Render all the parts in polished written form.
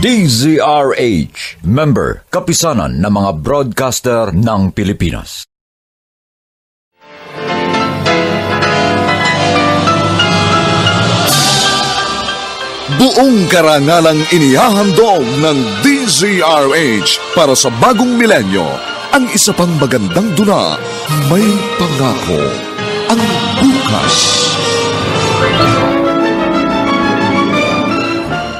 DZRH, member, kapisanan ng mga broadcaster ng Pilipinas. Buong karangalang inihahandog ng DZRH para sa bagong milenyo, ang isa pang magandang dula, May Pangako, ang bukas.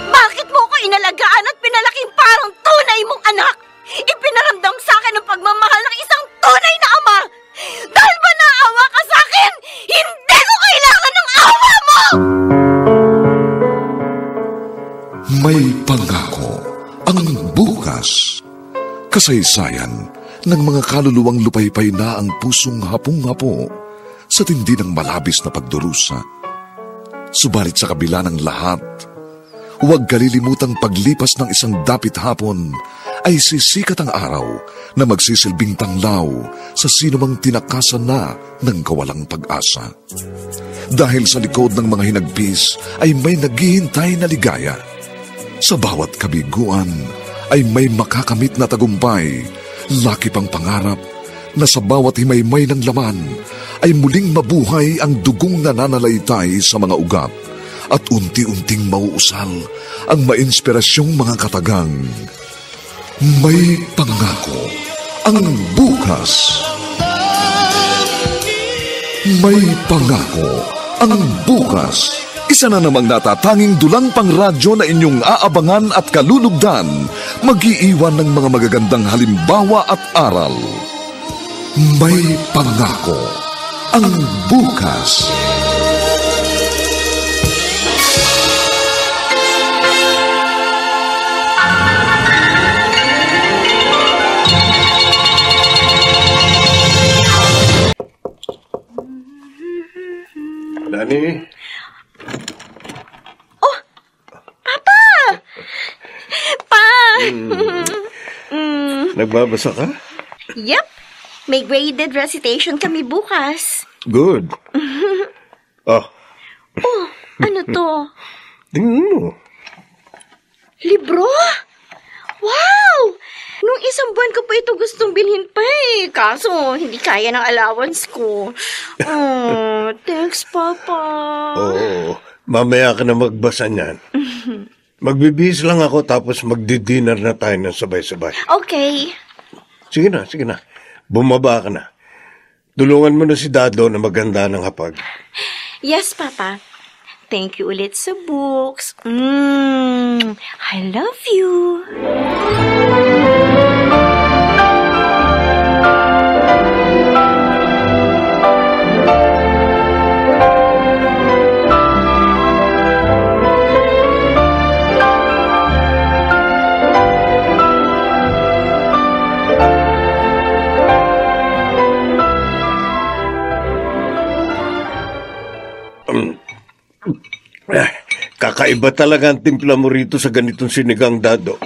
Bakit mo ko inalagaan at pinalaking parang tunay mong anak? Ipinaramdam sa akin ang pagmamahal ng isang tunay na ama. Dahil ba naawa ka sa akin? Hindi ko kailangan ng awa mo! May Pangako, ang bukas. Kasaysayan ng mga kaluluwang lupaypay na ang pusong hapong-hapo sa tindi ng malabis na pagdurusa. Subalit sa kabila ng lahat, huwag kalilimutang paglipas ng isang dapit hapon ay sisikat ang araw na magsisilbing tanglaw sa sinumang tinakasan na ng kawalang pag-asa. Dahil sa likod ng mga hinagpis ay may naghihintay na ligaya. Sa bawat kabiguan ay may makakamit na tagumpay, laki pang pangarap na sa bawat himaymay ng laman ay muling mabuhay ang dugong nananalaytay sa mga ugat at unti-unting mauusal ang mainspirasyong mga katagang. May Pangako, ang bukas. May Pangako, ang bukas. Isa na namang natatanging dulang pangradyo na inyong aabangan at kalulugdan, mag-iiwan ng mga magagandang halimbawa at aral. May Pangako, ang bukas. Dani? Nagbabasa ka? Yep. May graded recitation kami bukas. Good. Oh, ano to? Tingnan mo. Libro? Wow! Nung isang buwan ko pa ito gustong bilhin pa eh. Kaso, hindi kaya ng allowance ko. Oh, thanks, Papa. Oo. Mamaya ka na magbasa niyan. Magbibihis lang ako tapos magdi-dinner na tayo ng sabay-sabay. Okay. Sige na. Bumaba ka na. Tulungan mo na si Dado na maganda ng hapag. Yes, Papa. Thank you ulit sa books. I love you. Kakaiba talaga ang timpla mo rito sa ganitong sinigang, Dado.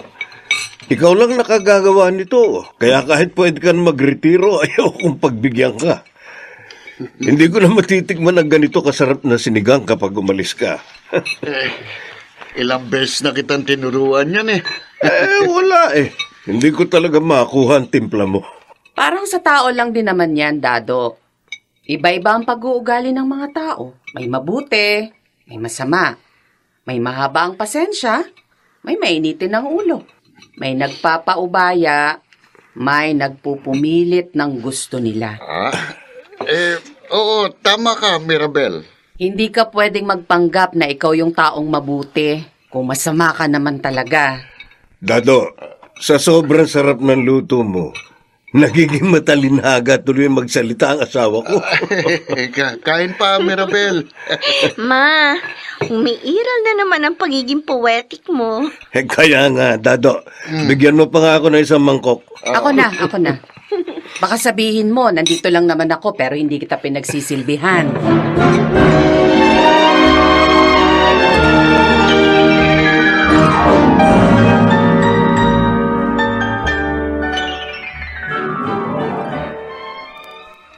Ikaw lang nakagagawa nito. Kaya kahit pwede ka na magretiro, ayaw kong pagbigyan ka. Hindi ko na matitikman ang ganito kasarap na sinigang kapag umalis ka. Ilang beses na kitang tinuruan yan eh. Wala eh. Hindi ko talaga makuha ang timpla mo. Parang sa tao lang din naman yan, Dado. Iba-iba ang pag-uugali ng mga tao. May mabuti, may masama. May mahaba ang pasensya, may mainitin ang ulo. May nagpapaubaya, may nagpupumilit ng gusto nila. Oo, tama ka, Mirabel. Hindi ka pwedeng magpanggap na ikaw yung taong mabuti kung masama ka naman talaga. Dado, sa sobrang sarap ng luto mo, nagiging matalinhaga tuloy magsalita ang asawa ko. Kain pa, Mirabel. Ma, umiiral na naman ang pagiging poetic mo. Kaya nga, Dado, bigyan mo pa nga ako ng isang mangkok. Ako na. Baka sabihin mo, nandito lang naman ako pero hindi kita pinagsisilbihan.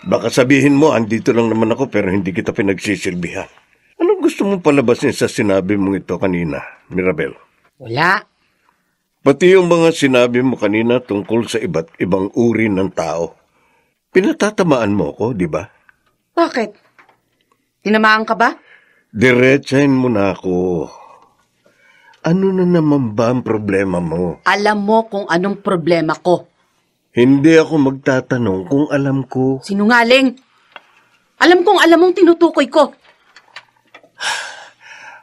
Baka sabihin mo, andito lang naman ako pero hindi kita pinagsisilbihan. Anong gusto mong palabasin sa sinabi mong ito kanina, Mirabel? Wala. Pati yung mga sinabi mo kanina tungkol sa iba't ibang uri ng tao. Pinatatamaan mo ko, di ba? Bakit? Tinamaan ka ba? Diretsahin mo na ako. Ano na naman ba ang problema mo? Alam mo kung anong problema ko. Hindi ako magtatanong kung alam ko. Sinungaling. Alam kong alam mong tinutukoy ko.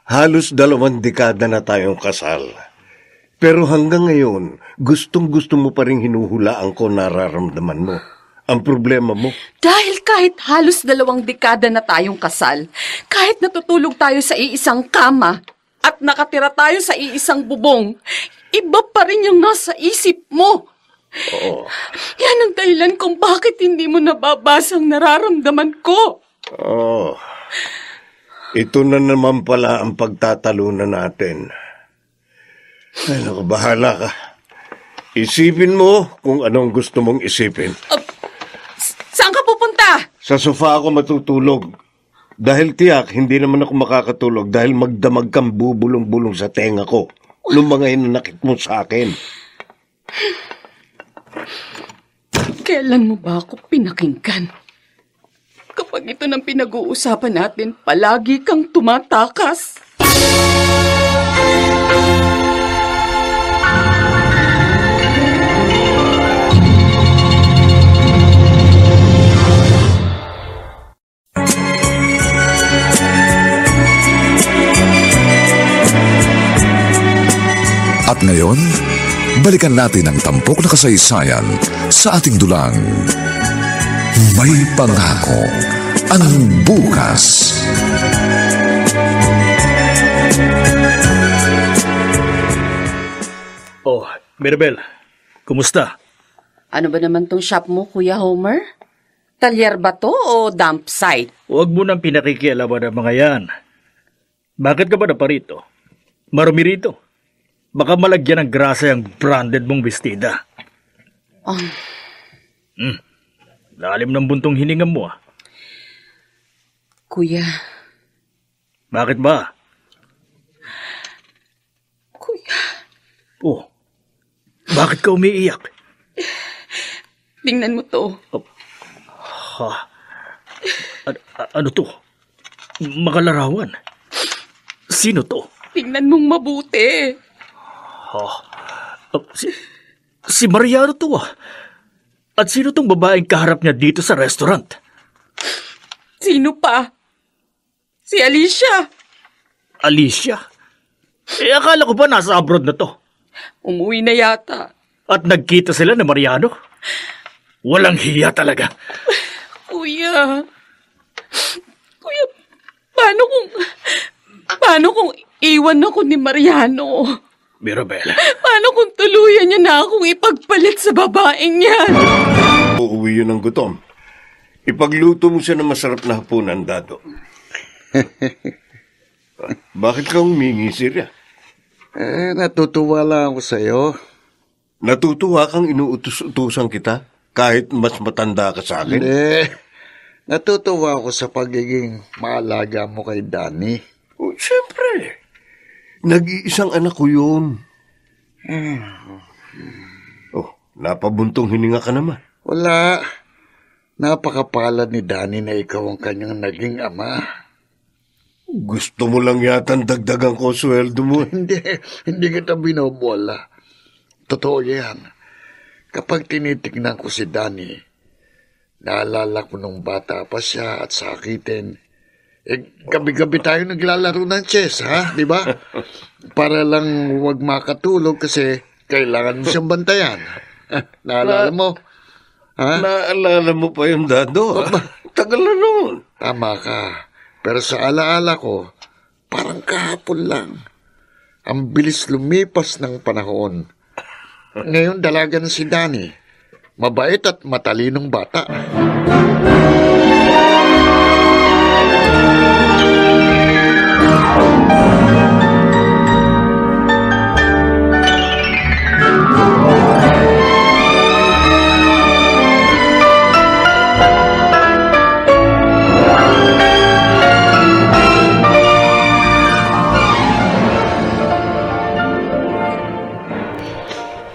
Halos 2 dekada na tayong kasal. Pero hanggang ngayon, gustong-gusto mo pa rin hinuhulaan ko nararamdaman mo. Ang problema mo. Dahil kahit halos 2 dekada na tayong kasal, kahit natutulog tayo sa iisang kama, at nakatira tayo sa iisang bubong, iba pa rin yung nasa isip mo. Oo. Yan ang dahilan kung bakit hindi mo nababasang nararamdaman ko. Oh. Ito na naman pala ang pagtatalunan natin. Ay, naku, bahala ka. Isipin mo kung anong gusto mong isipin. Saan ka pupunta? Sa sofa ako matutulog. Dahil tiyak, hindi naman ako makakatulog dahil magdamag kang bubulong-bulong sa tenga ko nung mga hinanakit mo sa akin. Kailan mo ba ako pinakinggan? Kapag ito nang pinag-uusapan natin, palagi kang tumatakas. At ngayon, balikan natin ang tampok na kasaysayan sa ating dulang. May pangako ang bukas. Oh, Mirabel, kumusta? Ano ba naman tong shop mo, Kuya Homer? Talyer ba to o dump site? Huwag mo nang pinakikialaman ang mga yan. Bakit ka ba naparito? Marumi rito. Baka malagyan ng grasa yung branded mong bestida. Lalim ng buntong hininga mo ah. Kuya. Bakit ba? Kuya. Oh, bakit ka umiiyak? Tingnan mo to. Ano to? Makalarawan. Sino to? Tingnan mong mabuti. Si Mariano to ah. At sino tong babaeng kaharap niya dito sa restaurant? Sino pa? Si Alicia. Alicia? Akala ko ba nasa abroad na to? Umuwi na yata. At nagkita sila ni Mariano? Walang hiya talaga. Kuya, paano kung iwan ako ni Mariano? Mirabel. Paano kung tuluyan niya na akong ipagpalit sa babaeng yan? Uuwi yun ng gutom. Ipagluto mo siya ng masarap na hapunan, Dado. Bakit ka humingi, Sirya? Natutuwa lang ako sa'yo. Natutuwa kang inuutos-utusan kita kahit mas matanda ka sa akin? Hindi. Natutuwa ako sa pagiging maalaga mo kay Danny. Oh, siyempre. Nag-iisang anak ko yun. Oh, napabuntong hininga ka naman. Wala. Napakapalad ni Danny na ikaw ang kanyang naging ama. Gusto mo lang yata dagdagan ko sweldo mo. Hindi kita binobola. Totoo yan. Kapag tinitignan ko si Danny, naalala ko nung bata pa siya at sakitin. Gabi-gabi tayo naglalaro ng chess, ha? Di ba? Para lang huwag makatulog kasi kailangan mo siyang bantayan. Naalala mo? Ha? Naalala mo pa yung Dado. Tagal na noon. Tama ka. Pero sa alaala ko, parang kahapon lang. Ang bilis lumipas ng panahon. Ngayon dalaga na si Danny. Mabait at matalinong bata.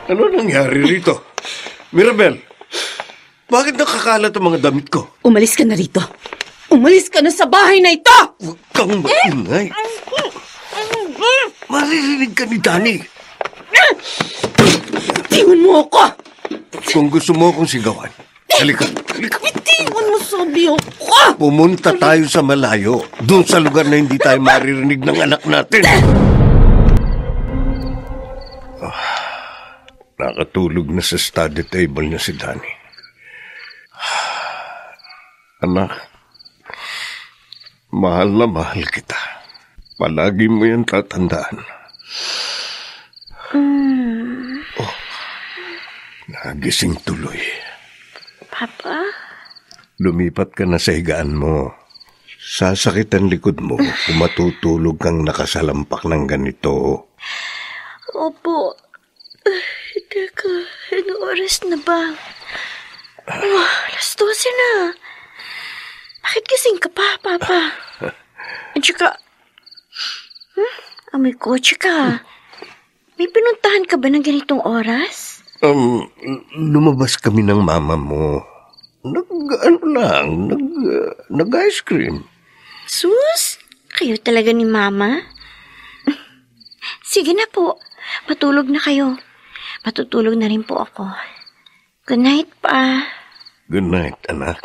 Ano nangyari rito? Mirabel, bakit nakakalat ang mga damit ko? Umalis ka na rito. Umalis ka na sa bahay na ito! Huwag kang maingay. Maririnig ka ni Danny. Tingnan mo ako! Kung gusto mo akong sigawan, halika. Tingnan mo, sabi ako! Pumunta tayo sa malayo, doon sa lugar na hindi tayo maririnig ng anak natin. Nakatulog na sa study table niya si Danny. Anak, mahal na mahal kita. Palagi mo yan tatandaan. Oh, nagising tuloy. Papa? Lumipat ka na sa higaan mo. Sasakit ang likod mo kung matutulog kang nakasalampak ng ganito. Opo. Teka, anong oras na ba? Alas 12 na. Bakit gising ka pa, Papa? At saka, amoy kotse ka. May pinuntahan ka ba ng ganitong oras? Lumabas kami ng mama mo. Nag-ice cream. Sus, kayo talaga ni Mama? Sige na po, patulog na kayo. Matutulog na rin po ako. Good night, Pa. Good night, anak.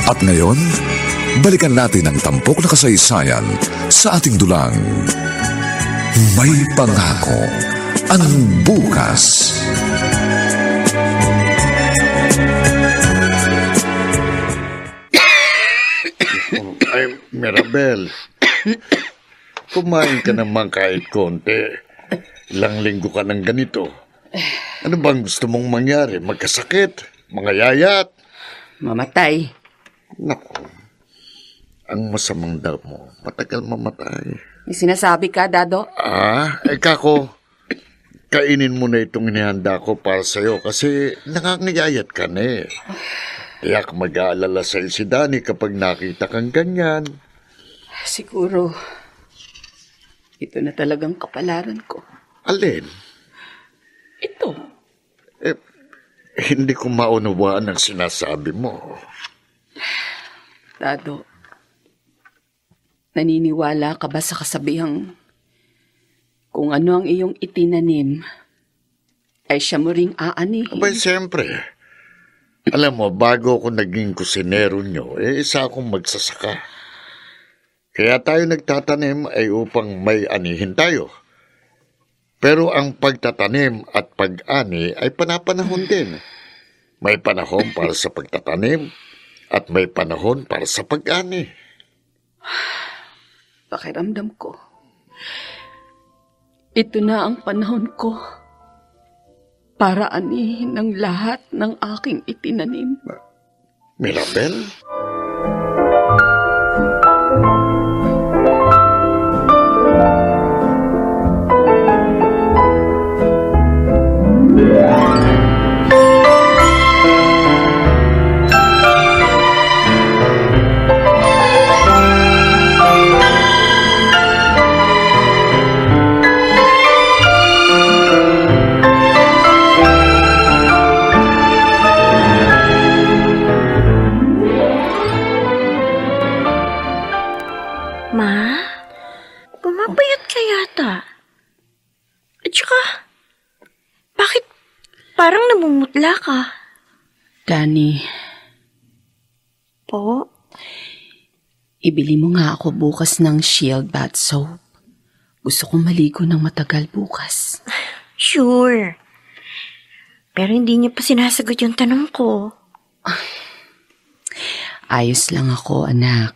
At ngayon, balikan natin ang tampok na kasaysayan sa ating dulang. May pangako ang bukas. Ay, Mirabel, kumain ka naman kahit konti. Ilang linggo ka ng ganito. Ano bang gusto mong mangyari? Magkasakit? Mangayayat? Mamatay. Naku, ang masamang daw mo, matagal mamatay. May sinasabi ka, Dado? Kako, kainin mo na itong inihanda ko para sa'yo kasi nakangayayat ka na eh. Tiyak mag-aalala sa'yo si Danny kapag nakita kang ganyan. Siguro, ito na talagang kapalaran ko. Alin? Ito. Hindi ko maunawaan ang sinasabi mo. Dado, naniniwala ka ba sa kasabihang kung ano ang iyong itinanim, ay siya mo ring aanihin? Abay, siyempre. Alam mo, bago ako naging kusinero nyo, isa akong magsasaka. Kaya tayo nagtatanim ay upang may anihin tayo. Pero ang pagtatanim at pag-ani ay panapanahon din. May panahon para sa pagtatanim at may panahon para sa pag-ani. Pakiramdam ko, ito na ang panahon ko para anihin ang lahat ng aking itinanim. Mirabel? Ma? Pumapayat ka yata. At saka, bakit parang namumutla ka? Danny, Po? ibili mo nga ako bukas ng Shield bath soap. Gusto kong maligo ng matagal bukas. Sure. Pero hindi niya pa sinasagot yung tanong ko. Ayos lang ako, anak.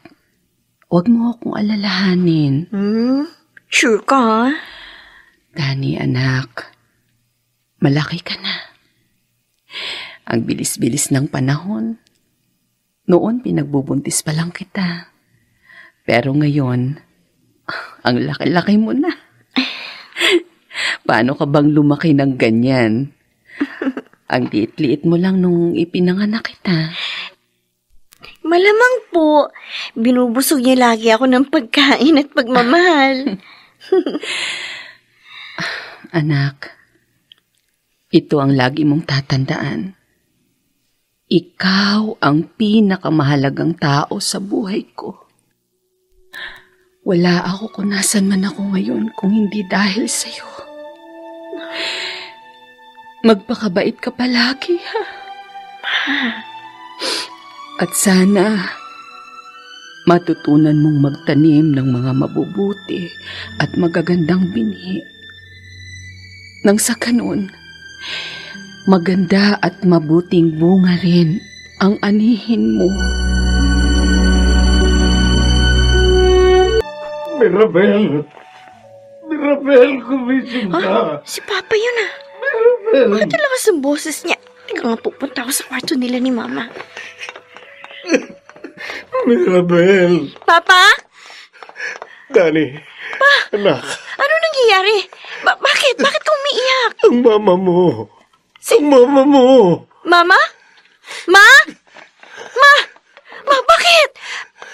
Huwag mo akong alalahanin. Sure ka, ha? Danny, anak, malaki ka na. Ang bilis-bilis ng panahon. Noon, pinagbubuntis pa lang kita. Pero ngayon, ang laki-laki mo na. Paano ka bang lumaki ng ganyan? Ang liit-liit mo lang nung ipinanganak kita. Malamang po, binubusog niya lagi ako ng pagkain at pagmamahal. Anak, ito ang lagi mong tatandaan. Ikaw ang pinakamahalagang tao sa buhay ko. Wala ako kung nasan man ako ngayon kung hindi dahil sa'yo. Magpakabait ka palagi, ha? At sana matutunan mong magtanim ng mga mabubuti at magagandang binhi. Nang sa kanon, maganda at mabuting bunga rin ang anihin mo. Mirabel! Mirabel, kumising ka! Si Papa yun ah. Mirabel! Bakit ang lakas ng boses niya? Teka nga, pupunta ako sa kwarto nila ni Mama. Mirabel! Papa? Dani, anak, Ano nangyayari? Bakit? Bakit ka umiiyak? ang mama mo! Ang mama mo! Mama? Ma? Ma, bakit?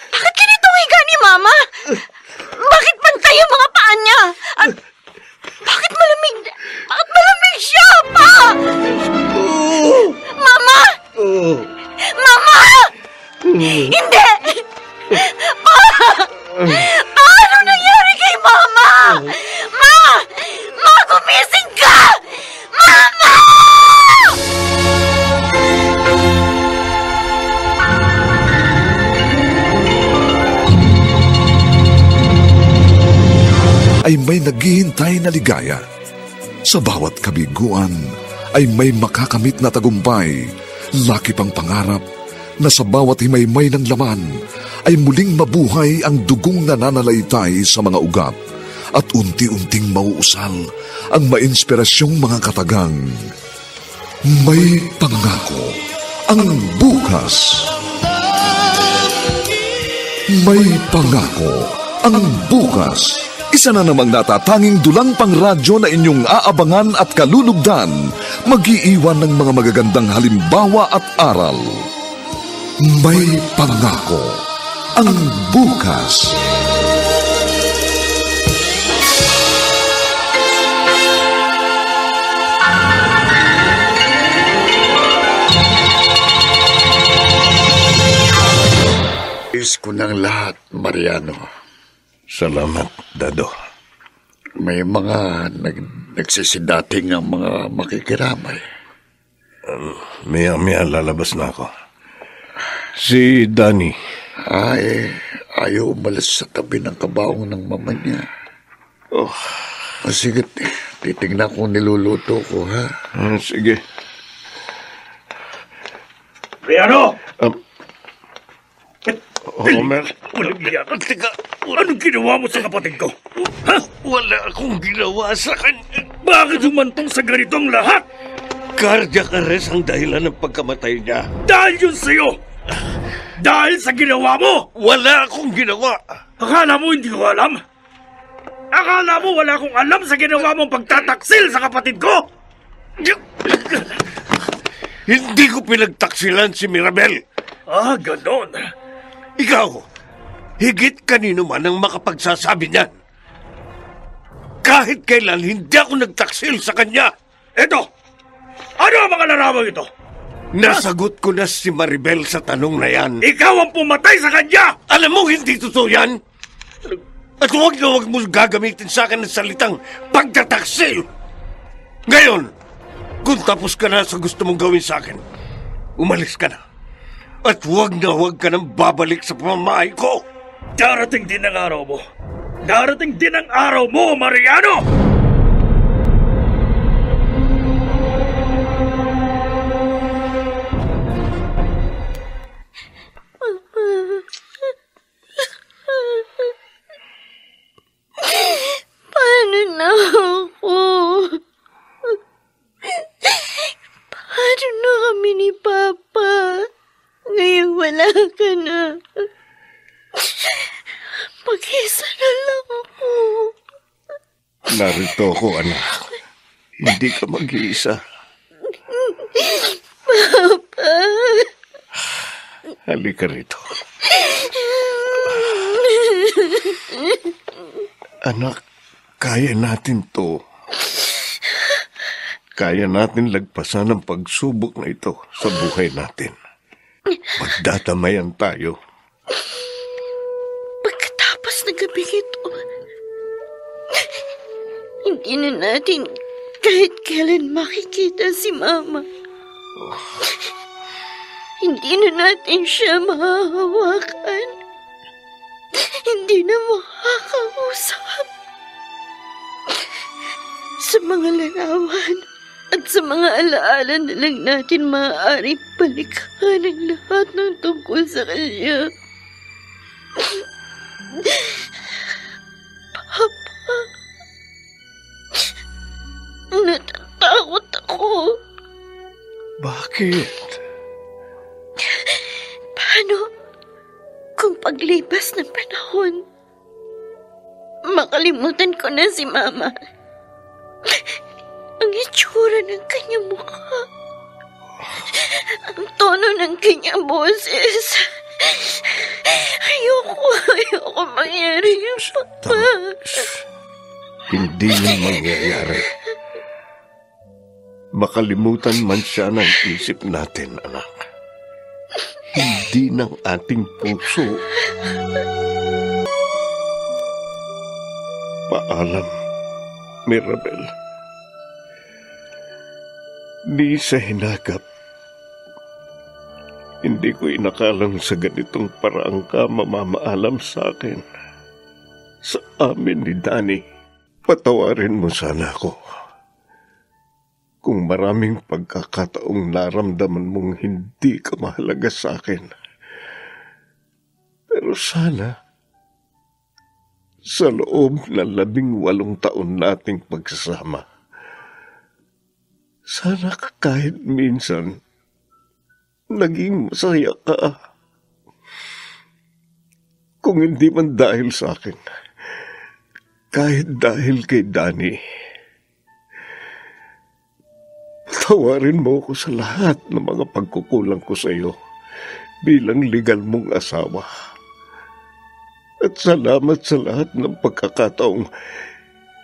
Bakit ganito ang higa ni Mama? Bakit pantay ang mga paa niya? At bakit malamig siya, Pa? Mama! Mama! Hindi! Pa! Ano nangyari kay Mama? Ma, gumising ka! Mama! Ay may naghihintay na ligaya. Sa bawat kabiguan ay may makakamit na tagumpay, laki pang pangarap na sa bawat himaymay ng laman ay muling mabuhay ang dugong nananalaytay sa mga ugat at unti-unting mauusal ang mainspirasyong mga katagang. May pangako ang bukas. May pangako ang bukas. Isa na namang natatanging dulang pangradyo na inyong aabangan at kalulugdan, mag-iiwan ng mga magagandang halimbawa at aral. May pangako ang bukas. Is ko ng lahat, Mariano. Salamat, Dado. May mga nagsisidating ang mga makikiramay. Maya lalabas na ako. Si Danny. Ayaw umalis sa tabi ng kabaong ng mama niya. Oh, Sige, titignan kung niluluto ko, ha? sige. Mariano! Homer. Walang iyan. Teka, anong ginawa mo sa kapatid ko? Ha? Wala akong ginawa sa kanya. Bakit humantong sa ganitong lahat? Cardiac arrest ang dahilan ng pagkamatay niya. Dahil yun sa'yo! Dahil sa ginawa mo! Wala akong ginawa. Akala mo hindi ko alam? Akala mo wala akong alam sa ginawa mong pagtataksil sa kapatid ko? Hindi ko pinagtaksilan si Mirabel. Ganon. Ikaw, higit kanino man ang makapagsasabi niyan. Kahit kailan hindi ako nagtaksil sa kanya. Eto! Ano ang mga larawang ito? Nasagot ko na si Maribel sa tanong na yan. Ikaw ang pumatay sa kanya! Alam mo, hindi totoo yan. At huwag na huwag mo gagamitin sa akin ng salitang pagtataksil. Ngayon, kung tapos ka na sa gusto mong gawin sa akin, umalis ka na. At huwag na huwag ka nang babalik sa pamamahay ko. Darating din ang araw mo. Darating din ang araw mo, Mariano! Paano na ako? Paano na kami ni Papa? Ngayon wala ka na. Mag-isa na lang ako. Narito ako, anak. Hindi ka mag-iisa. Papa. Halika rito. Anak, kaya natin to. Kaya natin lagpasan ang pagsubok na ito sa buhay natin. Magdadamayan tayo. Pagkatapos ng gabing ito, hindi na natin kahit kailan makikita si Mama. Hindi na natin siya mahahawakan. Hindi na makakausap. Sa mga larawan at sa mga alaala na lang natin maaaring balikan ang lahat ng tungkol sa kanya. Papa, natatakot ako. Bakit? Paano kung paglipas ng panahon, makalimutan ko na si Mama? Ang itsura ng kanyang mukha, ang tono ng kanyang boses. Ayoko mangyari yung Papa. Hindi yun mangyayari. Makalimutan man siya ng isip natin, anak. Hindi ng ating puso. Paalam, Mirabel. Di sa hinagap. Hindi ko inakalang sa ganitong paraang ka mamamaalam sa akin. Sa amin ni Danny. Patawarin mo sana ako. Kung maraming pagkakataong naramdaman mong hindi ka mahalaga sa akin. Pero sana, sa loob ng 18 taon nating pagsasama, sana kahit minsan, naging masaya ka. Kung hindi man dahil sa akin, kahit dahil kay Danny. Tawarin mo ako sa lahat ng mga pagkukulang ko sa iyo bilang legal mong asawa. At salamat sa lahat ng pagkakataong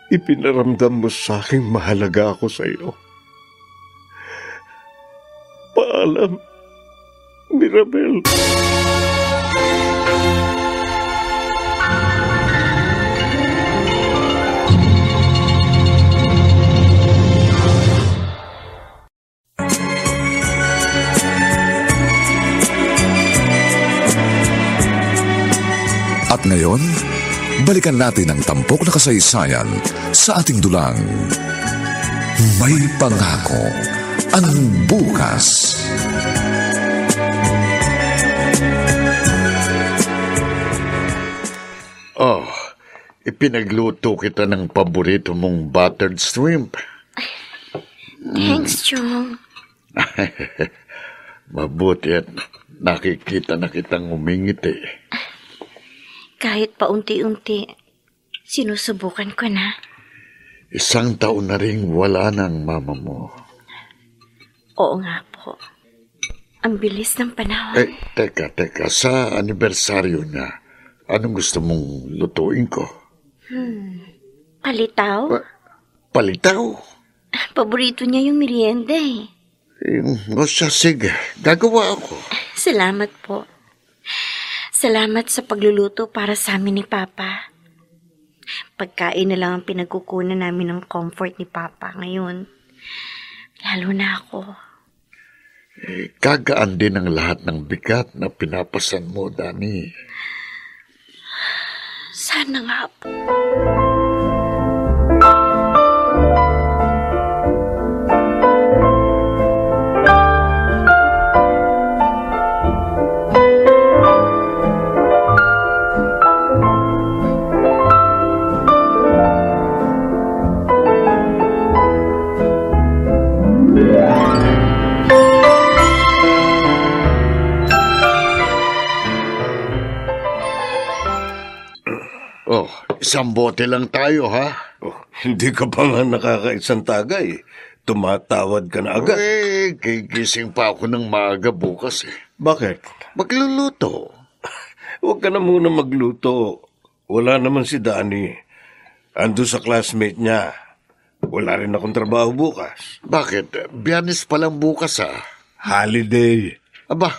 ipinaramdam mo sa aking mahalaga ako sa iyo. Paalam, Mirabel. At ngayon, balikan natin ang tampok na kasaysayan sa ating dulang. May pangako ang bukas. Oh, ipinagluto kita ng paborito mong buttered shrimp. Thanks, Chong. Mabuti at nakikita na kitang umingiti. Kahit paunti-unti, sinusubukan ko na. 1 taon na ring wala ng mama mo. Oo nga po. Ang bilis ng panahon. Teka. Sa anibersaryo niya, anong gusto mong lutuin ko? Palitaw? Palitaw? Paborito niya yung merienda eh. O siya, sige. Gagawa ako. Salamat po. Salamat sa pagluluto para sa amin ni Papa. Pagkain na lang ang pinagkukunan namin ng comfort ni Papa ngayon. Lalo na ako. Kagaan din ang lahat ng bigat na pinapasan mo, Danny. Sana nga po. Oh, 1 bote lang tayo, ha? Oh, Hindi ka pa nga nakakaisang tagay. Tumatawad ka na agad. Gigising pa ako ng maaga bukas eh. Bakit? Magluluto. Huwag ka na muna magluto. Wala naman si Danny. Ando sa classmate niya. Wala rin akong trabaho bukas. Bakit? Biyernes pa lang bukas Holiday. Aba,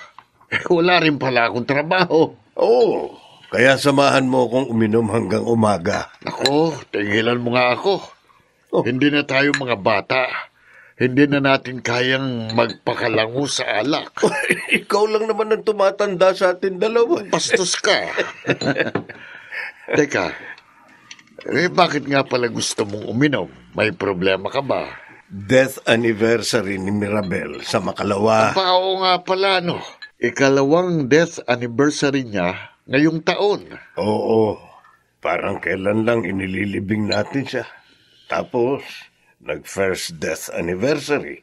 wala rin pala akong trabaho. Oo. Kaya samahan mo akong uminom hanggang umaga. Ako, tingilan mo nga ako. Hindi na tayo mga bata. Hindi na natin kayang magpakalango sa alak. Ikaw lang naman ang tumatanda sa atin dalawa. Bastos ka. Teka, bakit nga pala gusto mong uminom? May problema ka ba? Death anniversary ni Mirabel sa Makalawa. Oo nga pala, no. Ikalawang death anniversary niya ngayong taon. Oo. Parang kailan lang inililibing natin siya. Tapos, nag-first death anniversary.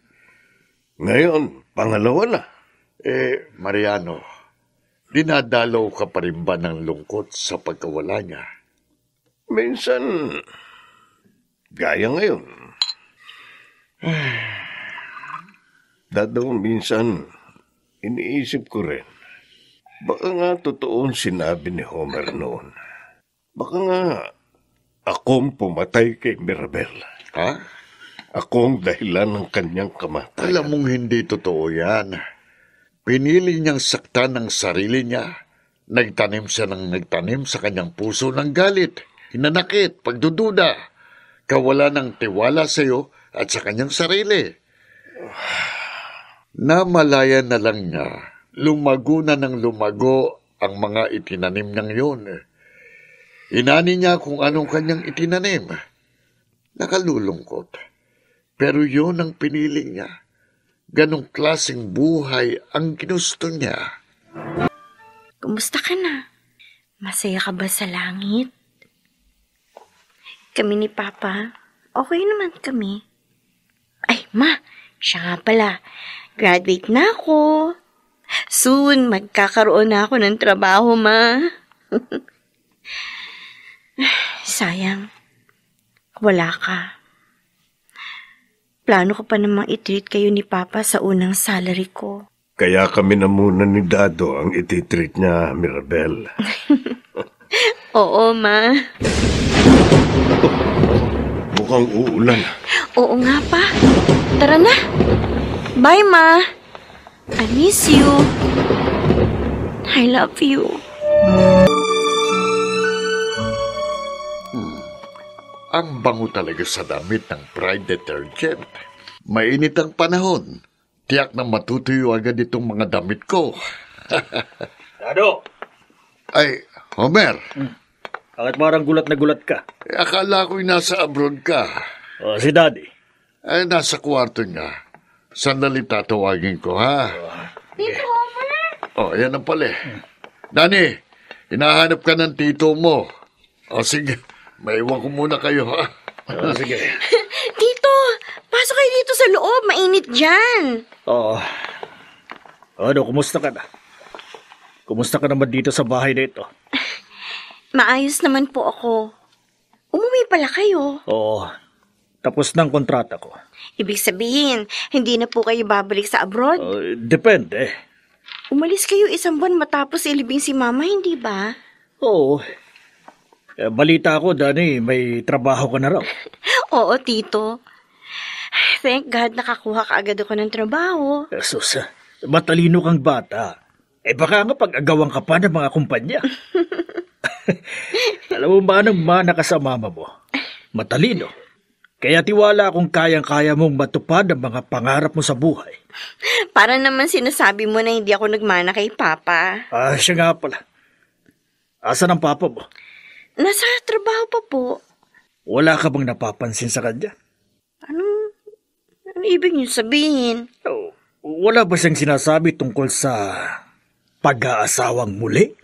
Ngayon, pangalawa na. Mariano, dinadalaw ka pa rin ba ng lungkot sa pagkawala niya? Minsan, gaya ngayon. Dado, minsan, iniisip ko rin. Baka nga totoo sinabi ni Homer noon. Baka nga akong pumatay kay Mirabel. Ha? Akong dahilan ng kanyang kamatayan. Alam mong hindi totoo yan. Pinili niyang saktan ng sarili niya. Nagtanim siya ng nagtanim sa kanyang puso ng galit, hinanakit, pagdududa, kawala ng tiwala sa iyo at sa kanyang sarili. Namalayan na lang niya, lumago na ng lumago ang mga itinanim niyang yun. Inani niya kung anong kanyang itinanim. Nakalulungkot. Pero yun ang pinili niya. Ganong klaseng buhay ang ginusto niya. Kumusta ka na? Masaya ka ba sa langit? Kami ni Papa, okay naman kami. Ay, Ma, siya nga pala. Graduate na ako. Soon, magkakaroon na ako ng trabaho, Ma. Sayang. Wala ka. Plano ko pa namang i-treat kayo ni Papa sa unang salary ko. Kaya kami na muna ni Dado ang ititreat niya, Mirabel. Oo, Ma. Mukhang uulan. Oo nga pa. Tara na. Bye, Ma. I miss you. I love you. Ang bango talaga sa damit ng Pride detergent. Mainit ang panahon. Tiyak na matutuyo agad itong mga damit ko. Dado! Ay, Homer. Bakit parang gulat na gulat ka? Akala ko'y nasa abroad ka. Si Daddy. Ay, nasa kwarto niya. Sandali tatawagin ko, ha? Tito Homer? Yan ang pala. Dani, hinahanap ka ng tito mo. Sige, maiwan ko muna kayo, ha? Sige. Tito, pasok kayo dito sa loob. Mainit dyan. Ano, kumusta ka na? Kumusta ka naman dito sa bahay na ito? Maayos naman po ako. Umuwi pala kayo. Oo. Tapos na ang kontrata ko. Ibig sabihin, hindi na po kayo babalik sa abroad? Depende. Umalis kayo 1 buwan matapos ilibing si Mama, hindi ba? Oo. Balita ko, Dani, may trabaho ka na raw. Oo, Tito. Thank God nakakuha ka agad ako ng trabaho. Sus, matalino kang bata. Baka nga pag-agawan ka pa ng mga kumpanya. Alam mo ba nang mana ka sa mama mo? Matalino. Kaya tiwala akong kayang-kaya mong matupad ang mga pangarap mo sa buhay. Para naman sinasabi mo na hindi ako nagmana kay Papa. Siya nga pala. Asan ang papa mo? Nasa trabaho pa po. Wala ka bang napapansin sa kanya? Ano ibig niyo sabihin? Wala ba siyang sinasabi tungkol sa pag-aasawang muli?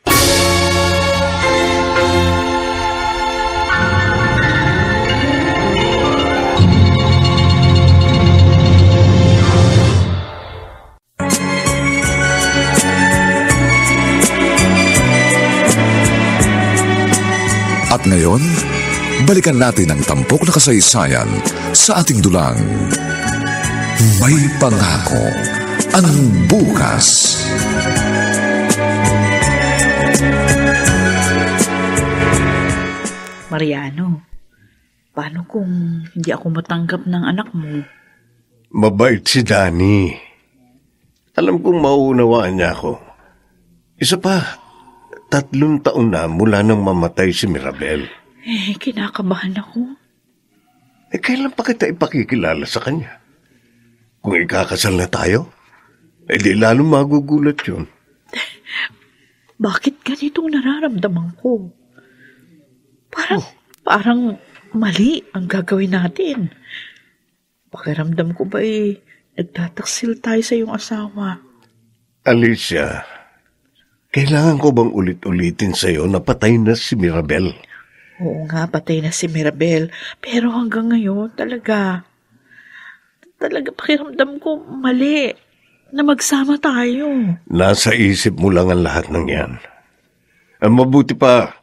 At ngayon, balikan natin ang tampok na kasaysayan sa ating dulang. May pangako ang bukas. Mariano, paano kung hindi ako matanggap ng anak mo? Mabait si Danny. Alam kong mauunawaan niya ako. Isa pa, 3 taon na mula nang mamatay si Mirabel. Kinakabahan ako. Kailan pa kita ipakikilala sa kanya? Kung ikakasal na tayo, di lalo magugulat yun. Bakit ganitong nararamdaman ko? Parang mali ang gagawin natin. Pakiramdam ko ba nagtataksil tayo sa iyong asawa? Alicia, kailangan ko bang ulit-ulitin sa'yo na patay na si Mirabel? Oo nga, patay na si Mirabel. Pero hanggang ngayon, talaga pakiramdam ko mali na magsama tayo. Nasa isip mo lang ang lahat ng yan. Ang mabuti pa,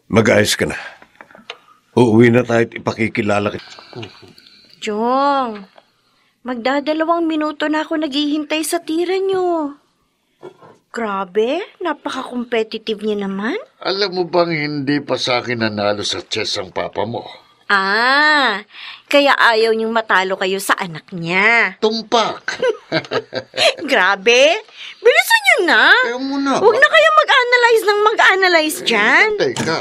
mag-ayos ka na. Uuwi na tayo at ipakikilala kita. Jong, magdadalawang minuto na ako naghihintay sa tira nyo. Grabe, napaka-competitive niya naman. Alam mo bang hindi pa sa akin nanalo sa chess ang papa mo? Kaya ayaw niyong matalo kayo sa anak niya. Tumpak! Grabe, bilisan niyo na. Ayaw mo na. Huwag na kayo mag-analyze dyan. Teka.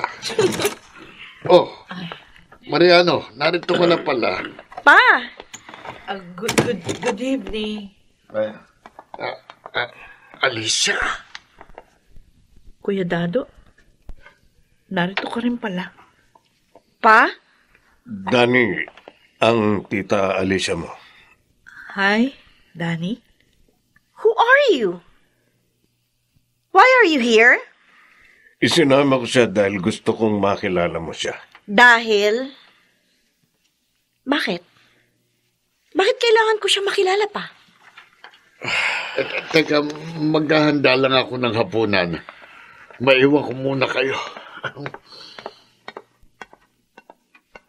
Mariano, narito ka na pala. Pa! Good evening. Alicia? Kuya Dado, narito ka rin pala. Pa? Danny, ang tita Alicia mo. Hi, Danny. Who are you? Why are you here? Isinama ko siya dahil gusto kong makilala mo siya. Dahil? Bakit? Bakit kailangan ko siya makilala pa? Teka, maghahanda lang ako ng hapunan. Maiwan ko muna kayo.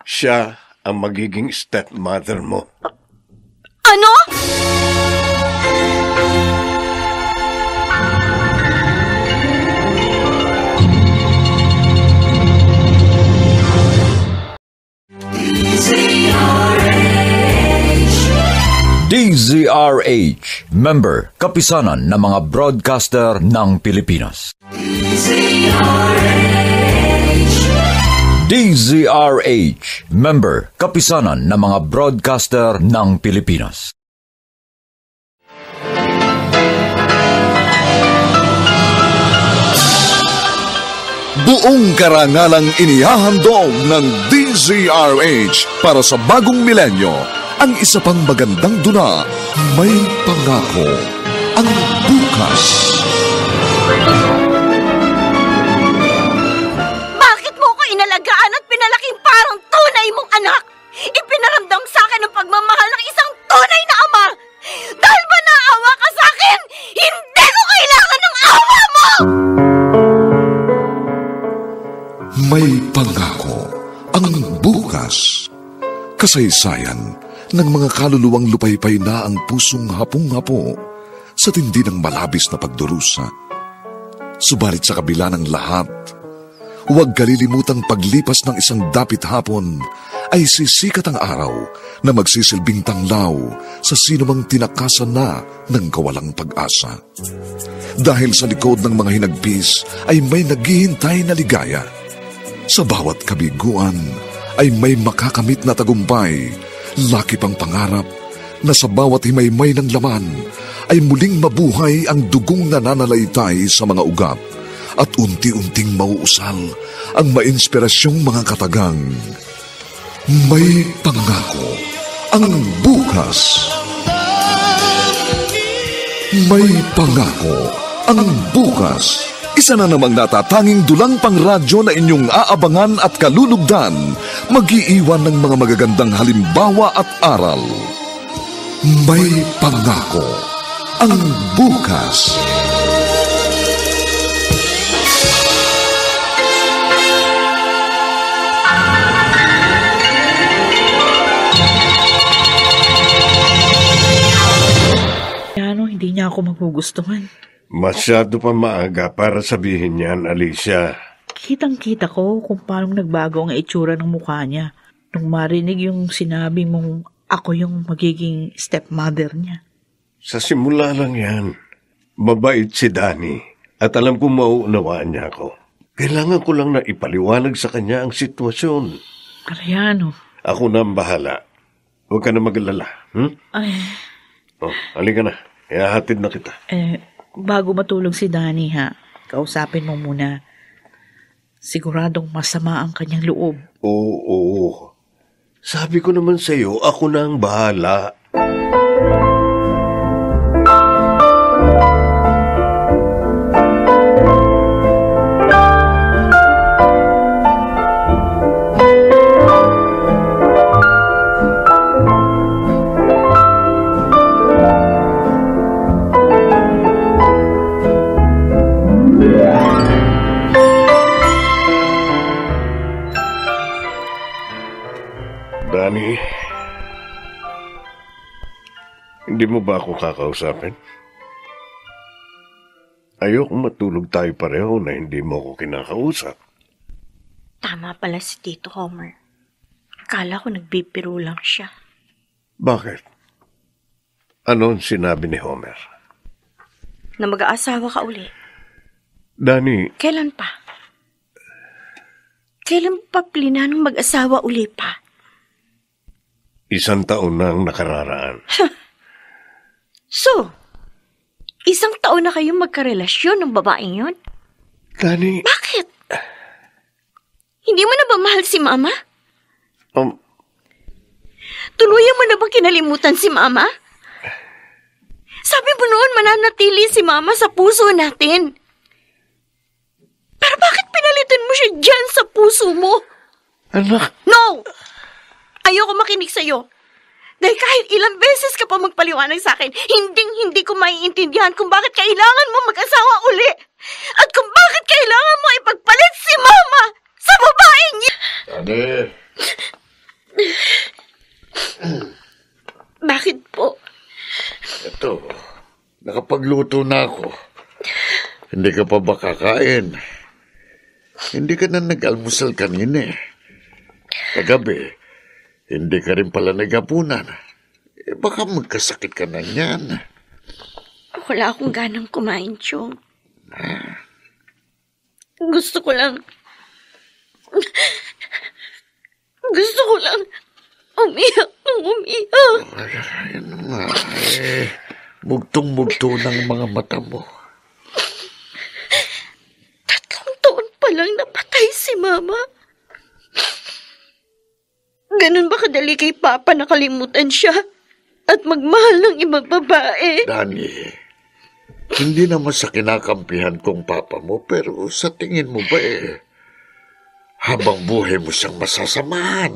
Siya ang magiging stepmother mo. Ano? DZRH, member, kapisanan ng mga broadcaster ng Pilipinas. DZRH, member, kapisanan ng mga broadcaster ng Pilipinas. Buong karangalang inihahandog ng DZRH para sa bagong milenyo. Ang isa pang magandang duna, may pangako ang bukas. Bakit mo ko inalagaan at pinalaking parang tunay mong anak? Ipinaramdam sa akin ang pagmamahal ng isang tunay na ama. Dahil ba naawa ka sa akin? Hindi ko kailangan ng awa mo! May pangako ang bukas. Kasaysayan ng mga kaluluwang lupaypay na ang pusong hapong-hapo sa tindi ng malabis na pagdurusa. Subalit sa kabila ng lahat, huwag kalilimutang paglipas ng isang dapit hapon ay sisikat ang araw na magsisilbing tanglaw sa sinumang tinakasan na ng kawalang pag-asa. Dahil sa likod ng mga hinagpis ay may naghihintay na ligaya. Sa bawat kabiguan ay may makakamit na tagumpay. Laki pang pangarap na sa bawat himaymay ng laman ay muling mabuhay ang dugong nananalaytay sa mga ugat at unti-unting mauusal ang mainspirasyong mga katagang. May pangako ang bukas. May pangako ang bukas. Isa na namang natatanging dulang pangradyo na inyong aabangan at kalulugdan, mag-iiwan ng mga magagandang halimbawa at aral. May pangako ang bukas. niya ako magugustuhan. Masyado pa maaga para sabihin yan, Alicia. Kitang-kita ko kung paano nagbago ang itsura ng mukha niya nung marinig yung sinabi mong ako yung magiging stepmother niya. Sa simula lang yan. Mabait si Danny at alam kong mauunawaan niya ako. Kailangan ko lang na ipaliwanag sa kanya ang sitwasyon. Mariano. Ako na ang bahala. Huwag ka na mag-alala. Ay, halika na. Ihahatid na kita. bago matulog si Danny ha, kausapin mo muna. Siguradong masama ang kanyang loob. Oo. Sabi ko naman sa'yo, ako na ang bahala. Danny, hindi mo ba ako kakausapin? Ayokong matulog tayo pareho na hindi mo ako kinakausap. Tama pala si Tito Homer. Akala ko nagbibiro lang siya. Bakit? Ano ang sinabi ni Homer? Na mag-aasawa ka uli. Danny, Kailan pa? Kailan pa plinanong mag-asawa uli pa? 1 taon na ang nakararaan. So, 1 taon na kayong magkarelasyon ng babaeng yon? Danny, Bakit? Hindi mo na ba mahal si Mama? Tuluyan mo na bang kinalimutan si Mama? Sabi mo noon mananatili si Mama sa puso natin. Pero bakit pinalitan mo siya dyan sa puso mo? anak, No! Ayoko makinig sa'yo. Dahil kahit ilang beses ka pa magpaliwanag sa akin, hindi ko maiintindihan kung bakit kailangan mo mag-asawa uli. At kung bakit kailangan mo ipagpalit si Mama sa babae niya. Ate! Bakit po? Ito, nakapagluto na ako. Hindi ka pa ba kakain? Hindi ka na nag-almusal kanina eh. Kagabi, hindi ka rin pala naghapunan. Baka magkasakit ka na niyan. Wala akong ganang kumain, Chong. Gusto ko lang umiyak ng umiyak. Ano nga mugtong-mugto ng mga mata mo. 3 taon pa lang napatay si Mama. Ganun ba kadali kay Papa nakalimutan siya at magmahal ng ibang babae? Danny, hindi naman sa kinakampihan kong papa mo, pero sa tingin mo ba habang buhay mo siyang masasamahan?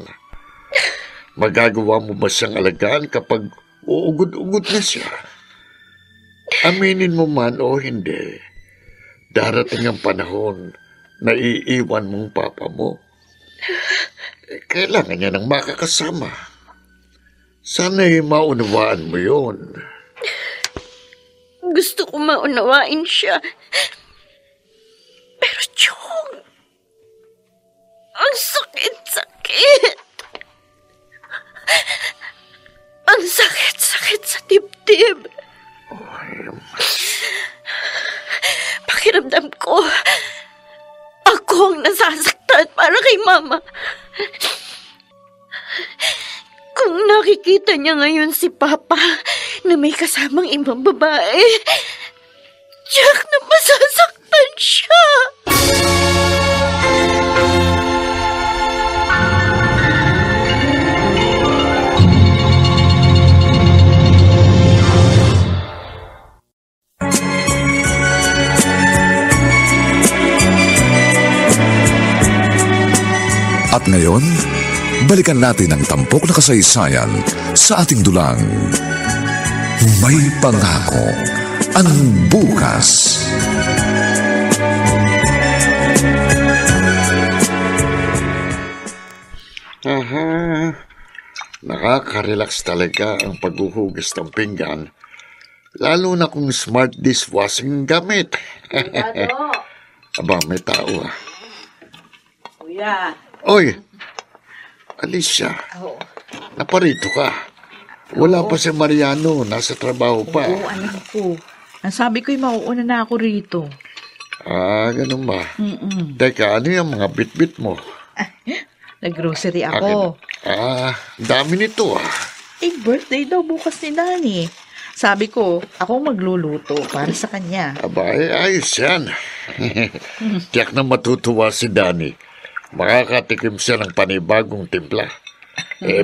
Magagawa mo ba siyang alagaan kapag uugod-ugod na siya? Aminin mo man o hindi, darating ang panahon na iiwan mong papa mo. Kailangan niya ng makakasama. Sana'y maunawaan mo yun. Gusto ko maunawain siya. Pero, Chong, ang sakit-sakit. Ang sakit-sakit sa dibdib. Pakiramdam ko, ako ang nasasaktan para kay Mama. Kung nakikita niya ngayon si Papa na may kasamang ibang babae, tiyak na masasaktan siya. At ngayon, balikan natin ang tampok na kasaysayan sa ating dulang. May pangako ang bukas. Aha, nakaka-relax talaga ang paghuhugas ng pinggan, Lalo na kung smart dishwashing gamit. Dado! Aba, may tao ah. Kuya. Oy! Alicia, naparito ka. Wala pa si Mariano, nasa trabaho pa. Oo, alam ko. Ang sabi ko'y mauuna na ako rito. Ah, ganun ba? Mm-mm. Teka, ano yung mga bit-bit mo? Nag-grocery ako. Dami nito ah. Birthday daw bukas ni Danny. Sabi ko, ako magluluto para sa kanya. Aba, ayos yan. Tiyak na matutuwa si Danny. Makakatikim siya ng panibagong timpla.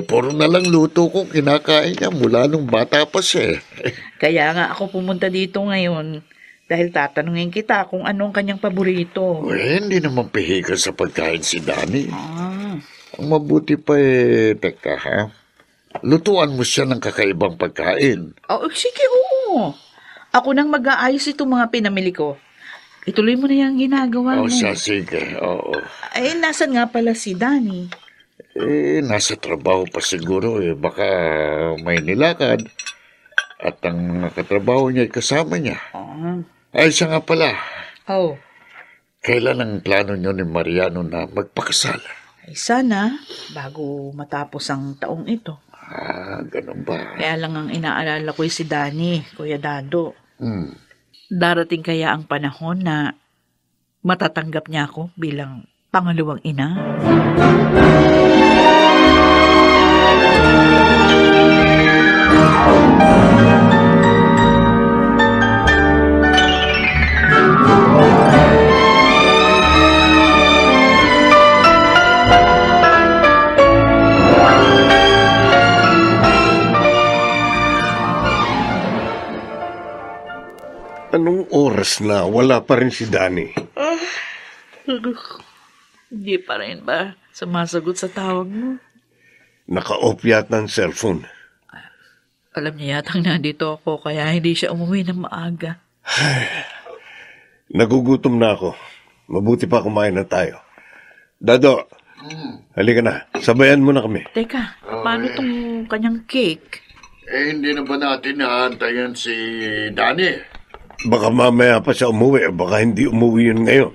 Puro na lang luto kong kinakain niya mula nung bata pa siya. Kaya nga ako pumunta dito ngayon dahil tatanungin kita kung anong kanyang paborito. Hindi naman pihikan sa pagkain si Danny. Ah. Ang mabuti pa teka ha, lutuan mo siya ng kakaibang pagkain. Oh, sige, oo. Ako nang mag-aayos itong mga pinamili ko. Ituloy mo na yung ginagawa mo. Sige, oo. Nasan nga pala si Danny? Nasa trabaho pa siguro baka may nilakad. At ang katrabaho niya ay kasama niya. Siya nga pala. Oh. Kailan ang plano niyo ni Mariano na magpakasal? Sana, bago matapos ang taong ito. Ganun ba? Kaya lang ang inaalala ko si Danny, Kuya Dado. Darating kaya ang panahon na matatanggap niya ako bilang pangalawang ina? Anong oras na? Wala pa rin si Danny. Hindi pa rin ba sumasagot sa tawag mo? Naka-off yata ang cellphone. Alam niya yatang nandito ako kaya hindi siya umuwi ng maaga. Nagugutom na ako. Mabuti pa kumain na tayo. Dado, halika na. Sabayan mo na kami. Teka, paano tong kanyang cake? Hindi na ba natin naantayan si Danny? Baka mamaya pa siya umuwi. Baka hindi umuwi yun ngayon.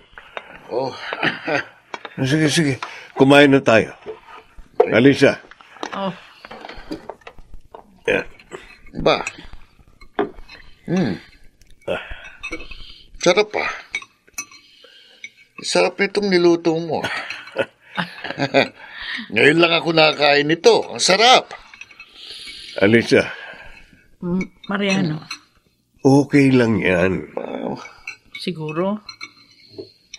Sige. Kumain na tayo. Alicia. Yan. Ba? Sarap pa. Sarap nitong niluto mo. Ngayon lang ako nakakain nito. Ang sarap. Alicia. Mariano. Okay lang yan. Siguro,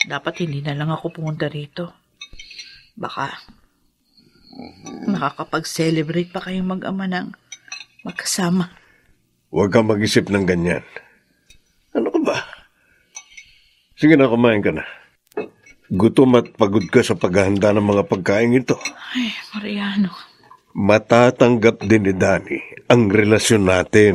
dapat hindi na lang ako pumunta rito. Baka, nakakapag-celebrate pa kayong mag-ama ng magkasama. Huwag kang mag-isip ng ganyan. Ano ka ba? Sige na, kumain ka na. Gutom at pagod ka sa paghahanda ng mga pagkain ito. Ay, Mariano. Matatanggap din ni Danny ang relasyon natin.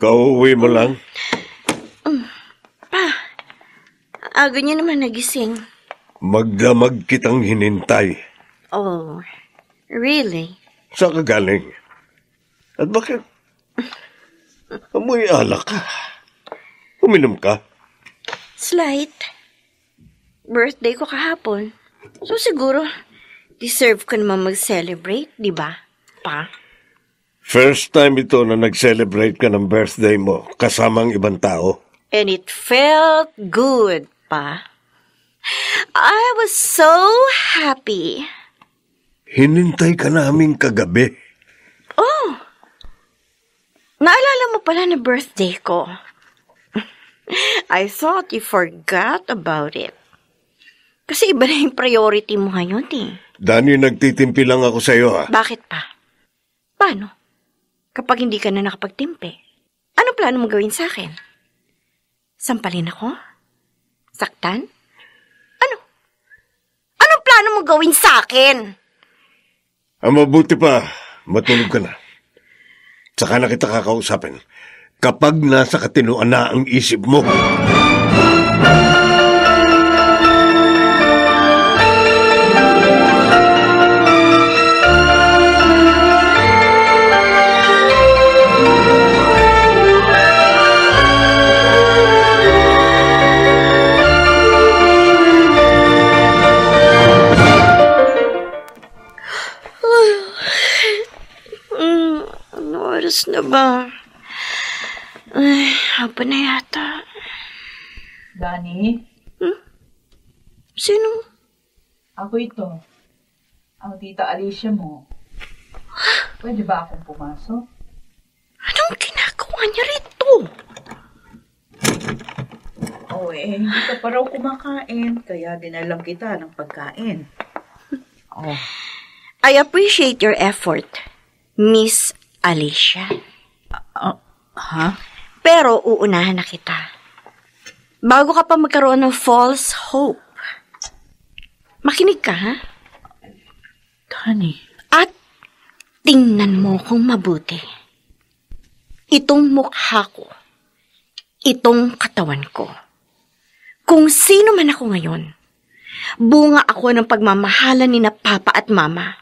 Kauwi mo lang? Aga niya naman nagising. Magdamag kitang hinintay. Oh, really? Saan ka galing? At bakit? Amoy alak ka. Uminom ka? Slight. Birthday ko kahapon. So siguro, deserve ko naman mag-celebrate, di ba, Pa? First time ito na nag-celebrate ka ng birthday mo kasamang ibang tao. And it felt good, Pa. I was so happy. Hinintay ka namin kagabi. Oh! Naalala mo pala na birthday ko. I thought you forgot about it. Kasi iba na yung priority mo ngayon eh. Danny, nagtitimpi lang ako sa'yo ha. Bakit pa? Paano? kapag hindi ka na nakapagtimpe, ano plano mo gawin sa akin? Sampalin ako? Saktan? Ano? Anong plano mo gawin sa akin? Ang mabuti pa, matulog ka na. Saka na kita kakausapin kapag nasa katinuan na ang isip mo. Ano oras na ba? Ay, haba na yata. Dani, Sino? ako ito. Ang tita Alicia mo. Pwede ba akong pumasok? Anong ginagawa niya rito? Hindi ka pa raw kumakain, kaya dinalang kita ng pagkain. I appreciate your effort, Miss Alicia. Ha? Pero uunahan na kita. Bago ka pa magkaroon ng false hope. Makinig ka, ha? Dani, At tingnan mo kung mabuti. Itong mukha ko. Itong katawan ko. Kung sino man ako ngayon, bunga ako ng pagmamahalan ni na Papa at Mama.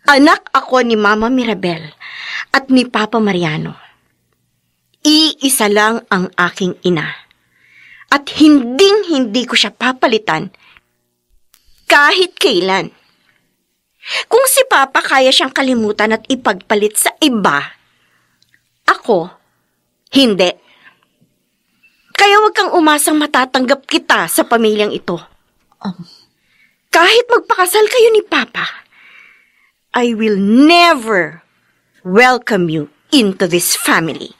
Anak ako ni Mama Mirabel at ni Papa Mariano. Iisa lang ang aking ina. At hinding-hindi ko siya papalitan kahit kailan. Kung si Papa kaya siyang kalimutan at ipagpalit sa iba, ako, hindi. Kaya huwag kang umasang matatanggap kita sa pamilyang ito. Kahit magpakasal kayo ni Papa, I will never welcome you into this family.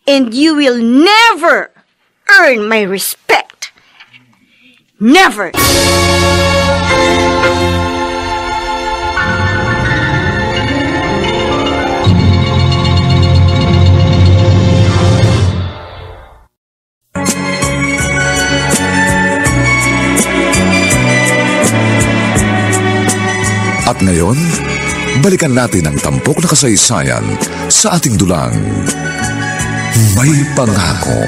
And you will never earn my respect. Never! At ngayon, balikan natin ang tampok na kasaysayan sa ating dulang. May pangako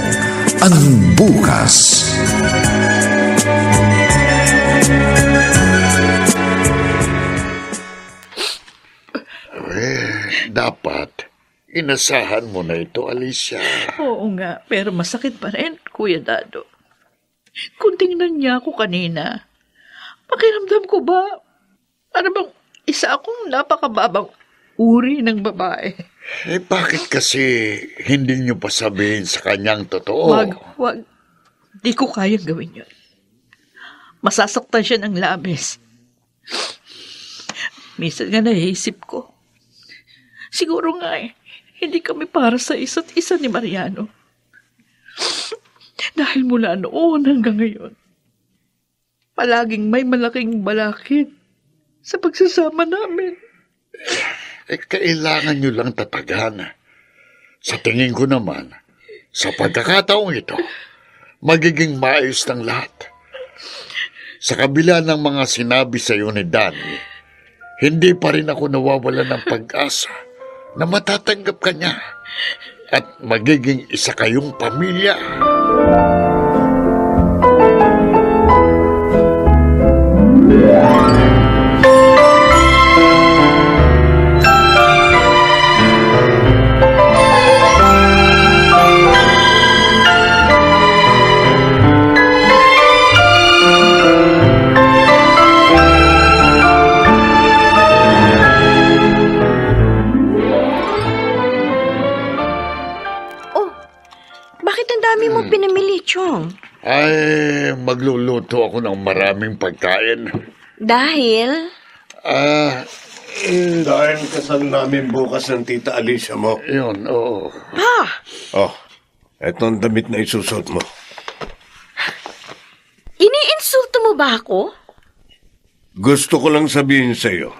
ang bukas. Dapat inasahan mo na ito, Alicia. oo nga, pero masakit pa rin, Kuya Dado. Kung tingnan niya ako kanina, pakiramdam ko ba, ano bang isa akong napakababang uri ng babae? Bakit kasi hindi niyo pa sabihin sa kanyang totoo? Wag. Di ko kayang gawin yun. Masasaktan siya ng labis. Minsan nga naisip ko, siguro nga hindi kami para sa isa't isa ni Mariano. Dahil mula noon hanggang ngayon, palaging may malaking balakid sa pagsasama namin. Kailangan nyo lang tatagan. Sa tingin ko naman, sa pagkakataong ito, magiging maayos ng lahat. Sa kabila ng mga sinabi sa iyo ni Danny, hindi pa rin ako nawawala ng pag-asa na matatanggap ka niya at magiging isa kayong pamilya. Pinamili, Chong. Ay, magluluto ako ng maraming pagkain. Dahil? Dahil kasal namin bukas ng tita Alicia mo. Yun, oo. Pa! Eto ang damit na isusot mo. Iniinsulto mo ba ako? Gusto ko lang sabihin sa iyo,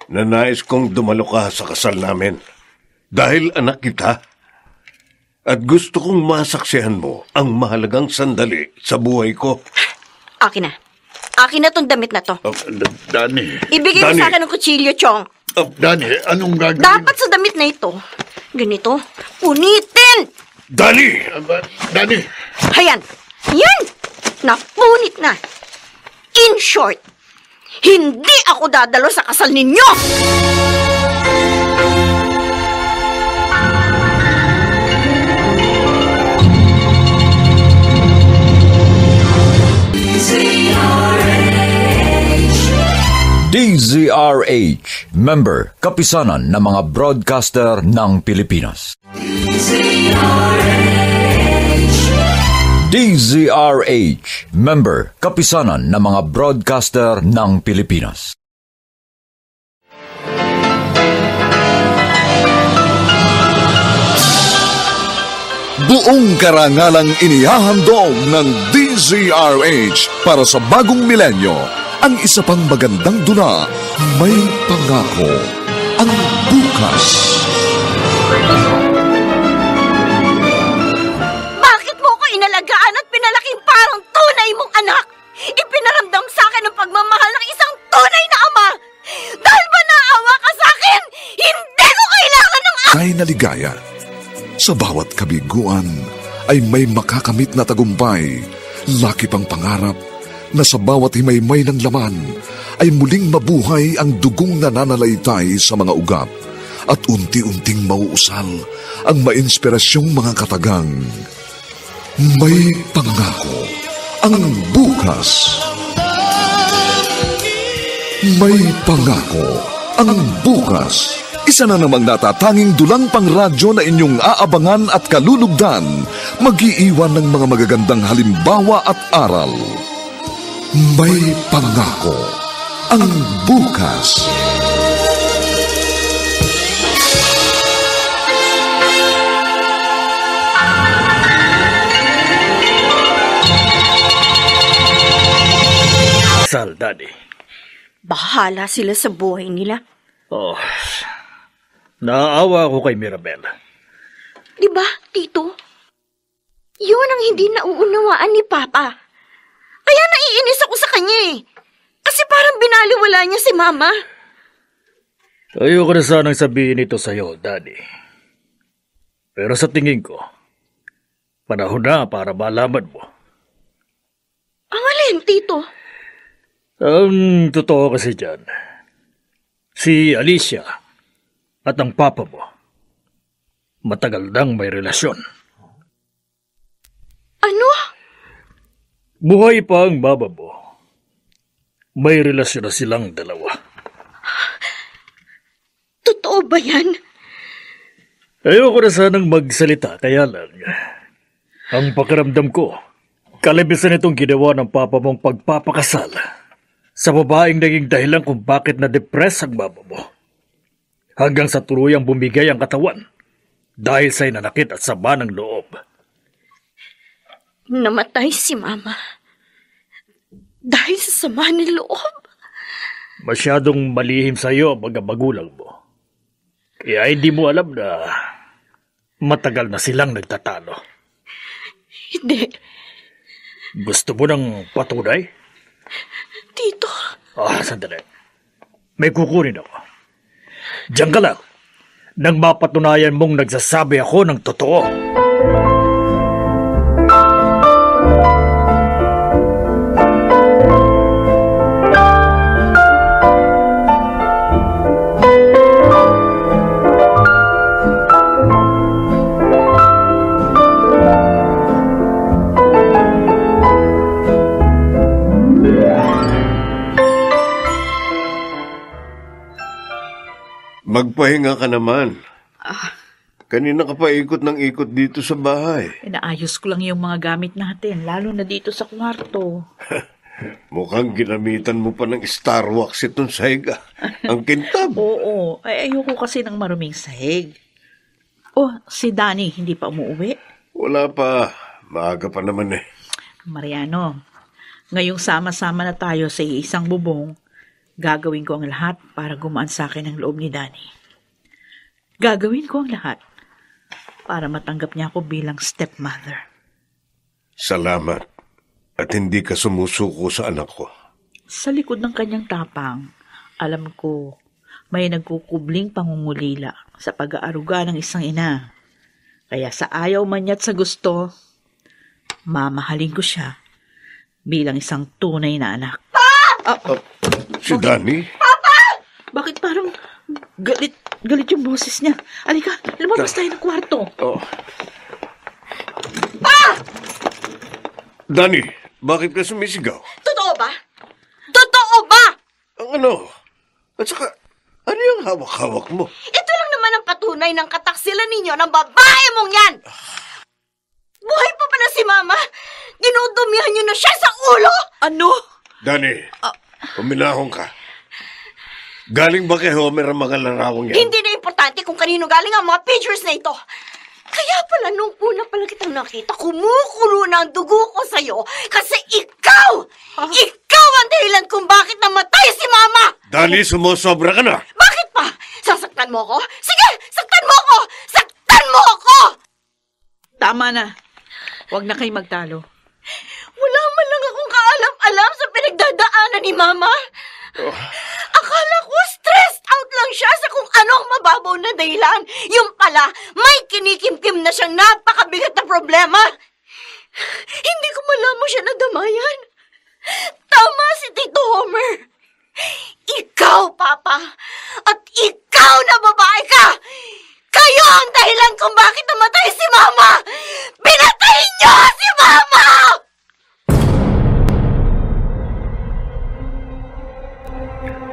na nais kong dumalo ka sa kasal namin. Dahil anak kita. At gusto kong masaksihan mo ang mahalagang sandali sa buhay ko. Akin na. Akin na tong damit na to. Dani. Ibigay mo Dani. sa akin ng kutsilyo, Chong. Dani, anong gagawin? Dapat sa damit na ito, ganito, punitin! Dani! Dani! Hayan! Yan! Napunit na. In short, hindi ako dadalo sa kasal ninyo! DZRH, member, kapisanan ng mga broadcaster ng Pilipinas. DZRH, member, kapisanan ng mga broadcaster ng Pilipinas. Buong karangalang inihahandog ng DZRH para sa bagong milenyo. Ang isa pang magandang dula, may pangako ang bukas. Bakit mo ko inalagaan at pinalaking parang tunay mong anak? Ipinaramdam sa akin ang pagmamahal ng isang tunay na ama. Dahil ba naawa ka sa akin? Hindi ko kailangan ng Kay naligaya, sa bawat kabiguan ay may makakamit na tagumpay, laki pang pangarap, na sa bawat himaymay ng laman ay muling mabuhay ang dugong nananalaytay sa mga ugat at unti-unting mauusal ang mainspirasyong mga katagang. May pangako ang bukas. May pangako ang bukas. Isa na namang natatanging dulang pangradyo na inyong aabangan at kalulugdan, mag-iiwan ng mga magagandang halimbawa at aral. May pangako ang bukas. Sal, Daddy. Bahala sila sa buhay nila. Oh, naaawa ako kay Mirabel. Diba, Tito? Yun ang hindi nauunawaan ni Papa. Kaya naiinis ako sa kanya eh. Kasi parang binaliwala niya si Mama. Ayoko na sanang sabihin ito sa'yo, Daddy. Pero sa tingin ko, panahon na para malaman mo. Ang alin, Tito? Ang totoo kasi dyan, si Alicia at ang papa mo, matagal nang may relasyon. Ano? Buhay pa ang baba mo. May relasyon na silang dalawa. Totoo ba yan? Ayoko na sanang magsalita, kaya lang, ang pakiramdam ko, kalabisan itong ginawa ng papa mong pagpapakasal sa babaeng naging dahilan kung bakit na-depress ang baba mo. Hanggang sa tuluyang bumigay ang katawan dahil sa nanakit at sama ng loob. Namatay si Mama dahil sa sama ng loob. Masyadong malihim sa iyo ang mga magulang mo. Kaya hindi mo alam na matagal na silang nagtatalo. Hindi. Gusto mo ng patunay? Tito. Sandali. May kukunin ako. Diyan ka lang. Nang mapatunayan mong nagsasabi ako ng totoo. Magpahinga ka naman. Kanina ka pa ikot ng ikot dito sa bahay. Inaayos ko lang yung mga gamit natin, lalo na dito sa kwarto. Mukhang ginamitan mo pa ng Star Wax itong sahig. Ang kintab. Oo, ay ayoko kasi ng maruming sahig. Oh, si Danny, hindi pa umuwi? Wala pa. Maaga pa naman eh. Mariano, ngayong sama-sama na tayo sa isang bubong, Gagawin ko ang lahat para gumaan sa akin ang loob ni Danny. Gagawin ko ang lahat para matanggap niya ako bilang stepmother. Salamat at hindi ka sumusuko sa anak ko. Sa likod ng kanyang tapang, alam ko may nagkukubling pangungulila sa pag-aaruga ng isang ina. Kaya sa ayaw man niya at sa gusto, mamahalin ko siya bilang isang tunay na anak. Si Danny? Bakit parang galit yung boses niya? Alika, lumabas tayo ng kwarto. Danny, bakit ka sumisigaw? Totoo ba? Totoo ba? Ang ano? At saka, ano yung hawak-hawak mo? Ito lang naman ang patunay ng kataksilan ninyo ng babae mong yan! Buhay pa pala si Mama! Dinudumihan niyo na siya sa ulo! Ano? Danny, puminahon ka. Galing ba kay Homer ang mga larawang yan? Hindi na importante kung kanino galing ang mga pictures na ito. Kaya pala nung una pala kitang nakita, kumukulo na ang dugo ko sa'yo kasi ikaw ang dahilan kung bakit namatay si Mama! Danny, sumusobra ka na! Bakit pa? Sasaktan mo ako? Sige, saktan mo ako! Saktan mo ako! Tama na. Huwag na kayo magtalo. Wala man lang akong kaalam-alam sa pinagdadaanan ni Mama. Akala ko stressed out lang siya sa kung anong mababaw na dahilan. Yung pala, may kinikimkim na siyang napakabigat na problema. Hindi ko malaman siya nadamayan. Tama si Tito Homer. Ikaw, Papa, at ikaw na babae ka. Kayo ang dahilan kung bakit namatay si Mama. Pinatay niyo si Mama!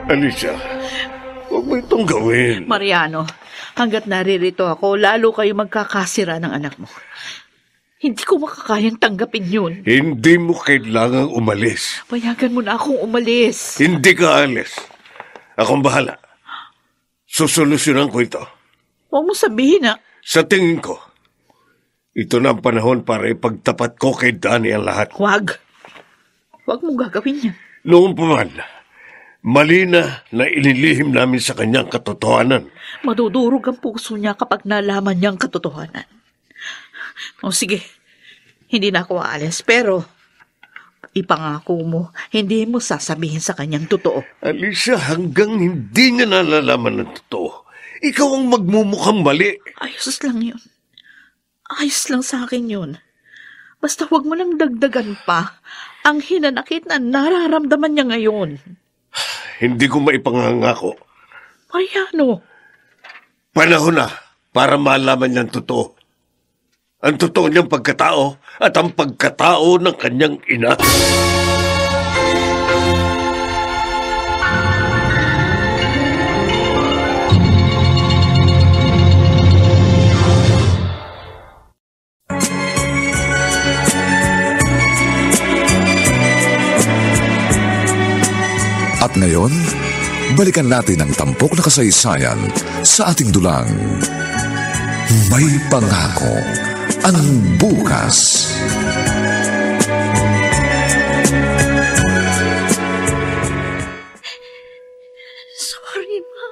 Alicia, huwag mo itong gawin. Mariano, hanggat naririto ako, lalo kayo magkakasira ng anak mo. Hindi ko makakayang tanggapin yun. Hindi mo kailangang umalis. Payagan mo na akong umalis. Hindi ka alis. Akong bahala. Susolusyonan ko ito. Huwag mo sabihin na... Sa tingin ko, ito na ang panahon para ipagtapat ko kay Danny ang lahat. Huwag. Huwag mong gagawin yan. Noon pa man, mali na inilihim namin sa kanyang katotohanan. Madudurog ang puso niya kapag nalaman niyang katotohanan. O sige, hindi na ako aalis, pero ipangako mo, hindi mo sasabihin sa kanyang totoo. Alicia, hanggang hindi niya nalalaman ng totoo, ikaw ang magmumukhang mali. Ayos lang yun. Ayos lang sa akin yun. Basta huwag mo nang dagdagan pa ang hinanakit na nararamdaman niya ngayon. Hindi ko maipangangako. Mariano. Panahon na para malaman niyang totoo. Ang totoo niyang pagkatao at ang pagkatao ng kanyang ina. At ngayon, balikan natin ang tampok na kasaysayan sa ating dulang. May pangako ang bukas. Sorry, Ma.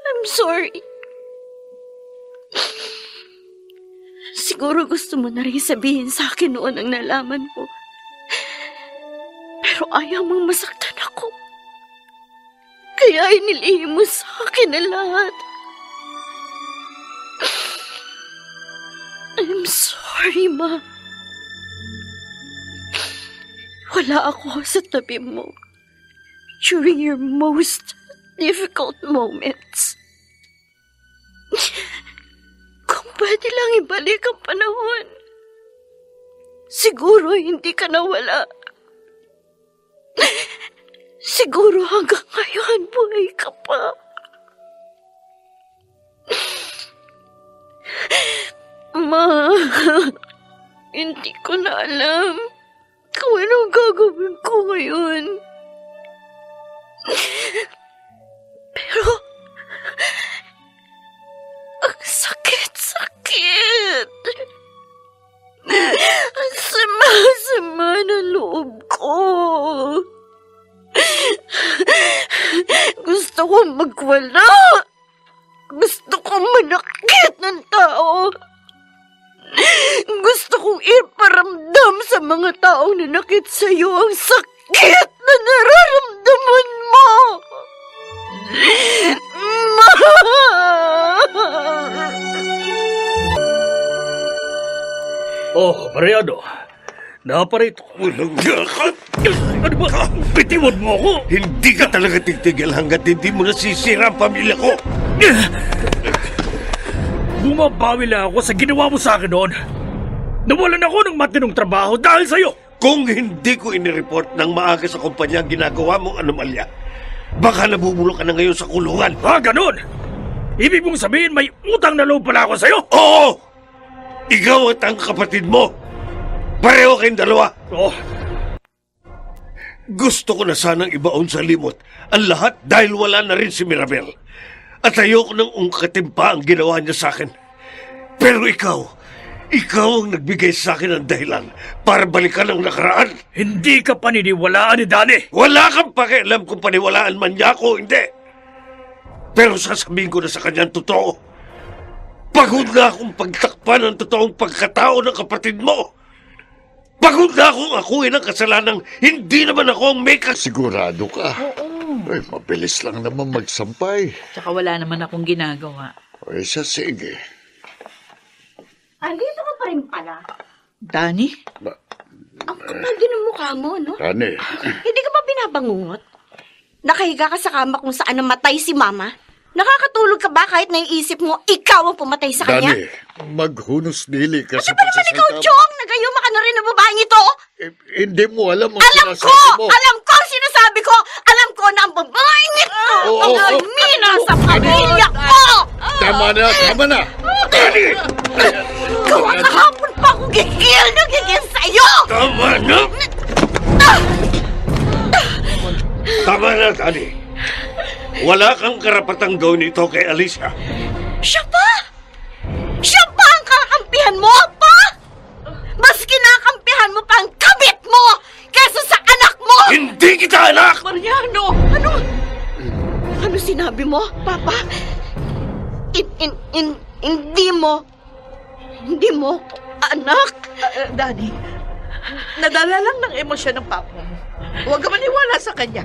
I'm sorry. Siguro gusto mo na rin sabihin sa akin noon ang nalaman mo. Pero ayaw mong masaktan ako. Kaya inilihim mo sa akin ang lahat. I'm sorry, Ma. Wala ako sa tabi mo during your most difficult moments. Kung pwede lang ibalik ang panahon, siguro hindi ka nawala. Siguro hanggang ngayon buhay ka pa. Ma, hindi ko na alam kung anong gagawin ko ngayon. Pero, ang sakit-sakit. Ang sama-sama ng loob ko. Gusto kong magwala. Gusto kong manakit ng tao. Gusto kong iparamdam sa mga taong nanakit sa'yo ang sakit na nararamdaman mo. Ma! Oh, Mariano. Naparito. Walang gakat! Ano ba? Bitiwan mo ako! Hindi ka talaga titigil hanggat hindi mo nasisira ang pamilya ko! Bumabawi lang ako sa ginawa mo sa akin noon. Nawalan ako ng matinong trabaho dahil sa'yo. Kung hindi ko inireport ng maaga sa kumpanya ang ginagawa mong anomalya, baka nabubulok ka na ngayon sa kulungan. Ganun! Ibig mong sabihin may utang na loob pala ako sa'yo? Oo! Ikaw at ang kapatid mo. Pareho kayong dalawa. Oh, Gusto ko na sanang ibaon sa limot ang lahat dahil wala na rin si Mirabel. At ayoko nang ungkatin pa ang ginawa niya sa akin. Pero ikaw ang nagbigay sa akin ng dahilan para balikan ang nakaraan. hindi ka paniniwalaan ni Dani. Wala kang pakialam kung paniwalaan man niya ako o hindi. Pero sasabihin ko na sa kanya ang totoo. Pagod na akong pagtakpan ang totoong pagkatao ng kapatid mo. Pagod na akong akuin ang kasalanang hindi naman ako ang may Sigurado ka? Oo. Ay, mabilis lang naman magsampay. Tsaka wala naman akong ginagawa. Ay, sige. Andito ka pa rin pala. Dani? Ang kapal din ng mukha mo, no? Dani, Hindi ka ba binabangungot? Nakahiga ka sa kama kung saan namatay si Mama? Nakakatulog ka ba kahit naiisip mo ikaw ang pumatay sa kanya? Dani, maghunos dili ka sa Ano ba naman ikaw, Chong? Nagayuma ka na rin ng babaeng ito? Hindi mo alam ang Alam ko! sinasabi mo. Alam ko ang sinasabi ko! Alam ko na ang babaeng ito Oo, ang oo. almina sa pamilya ko! Tama na! Dani! Gawa kahapon pa akong gigil sa'yo! Tama na! Tama na, Dani. Wala kang karapatang gawin ito kay Alicia. Siya pa? Siya pa ang kakampihan mo, pa? Mas kinakampihan mo pa ang kabit mo kaysa sa anak mo! Hindi kita anak! Mariano! Ano sinabi mo, Papa? Hindi mo anak? Dani, nadala lang ng emosyon ng papa mo. Huwag ka maniwala sa kanya.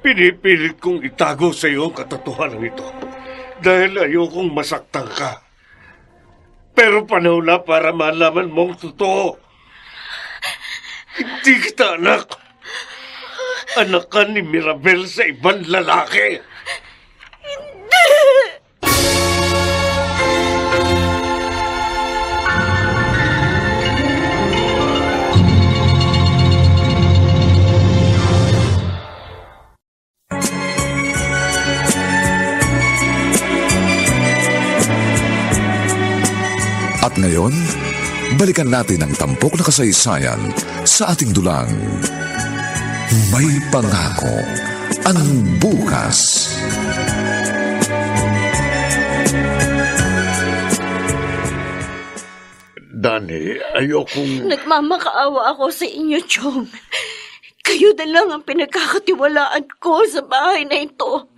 Pinipilit kong itago sa iyo ang katotohanan ito dahil ayokong masaktan ka. Pero panahon na para malaman mong totoo. Hindi kita anak. Anak ka ni Mirabel sa ibang lalaki. At ngayon, balikan natin ang tampok na kasaysayan sa ating dulang. May pangako ang bukas. Dani, ayokong... Nagmamakaawa ako sa inyo, Chong. Kayo na lang ang pinagkakatiwalaan ko sa bahay na ito.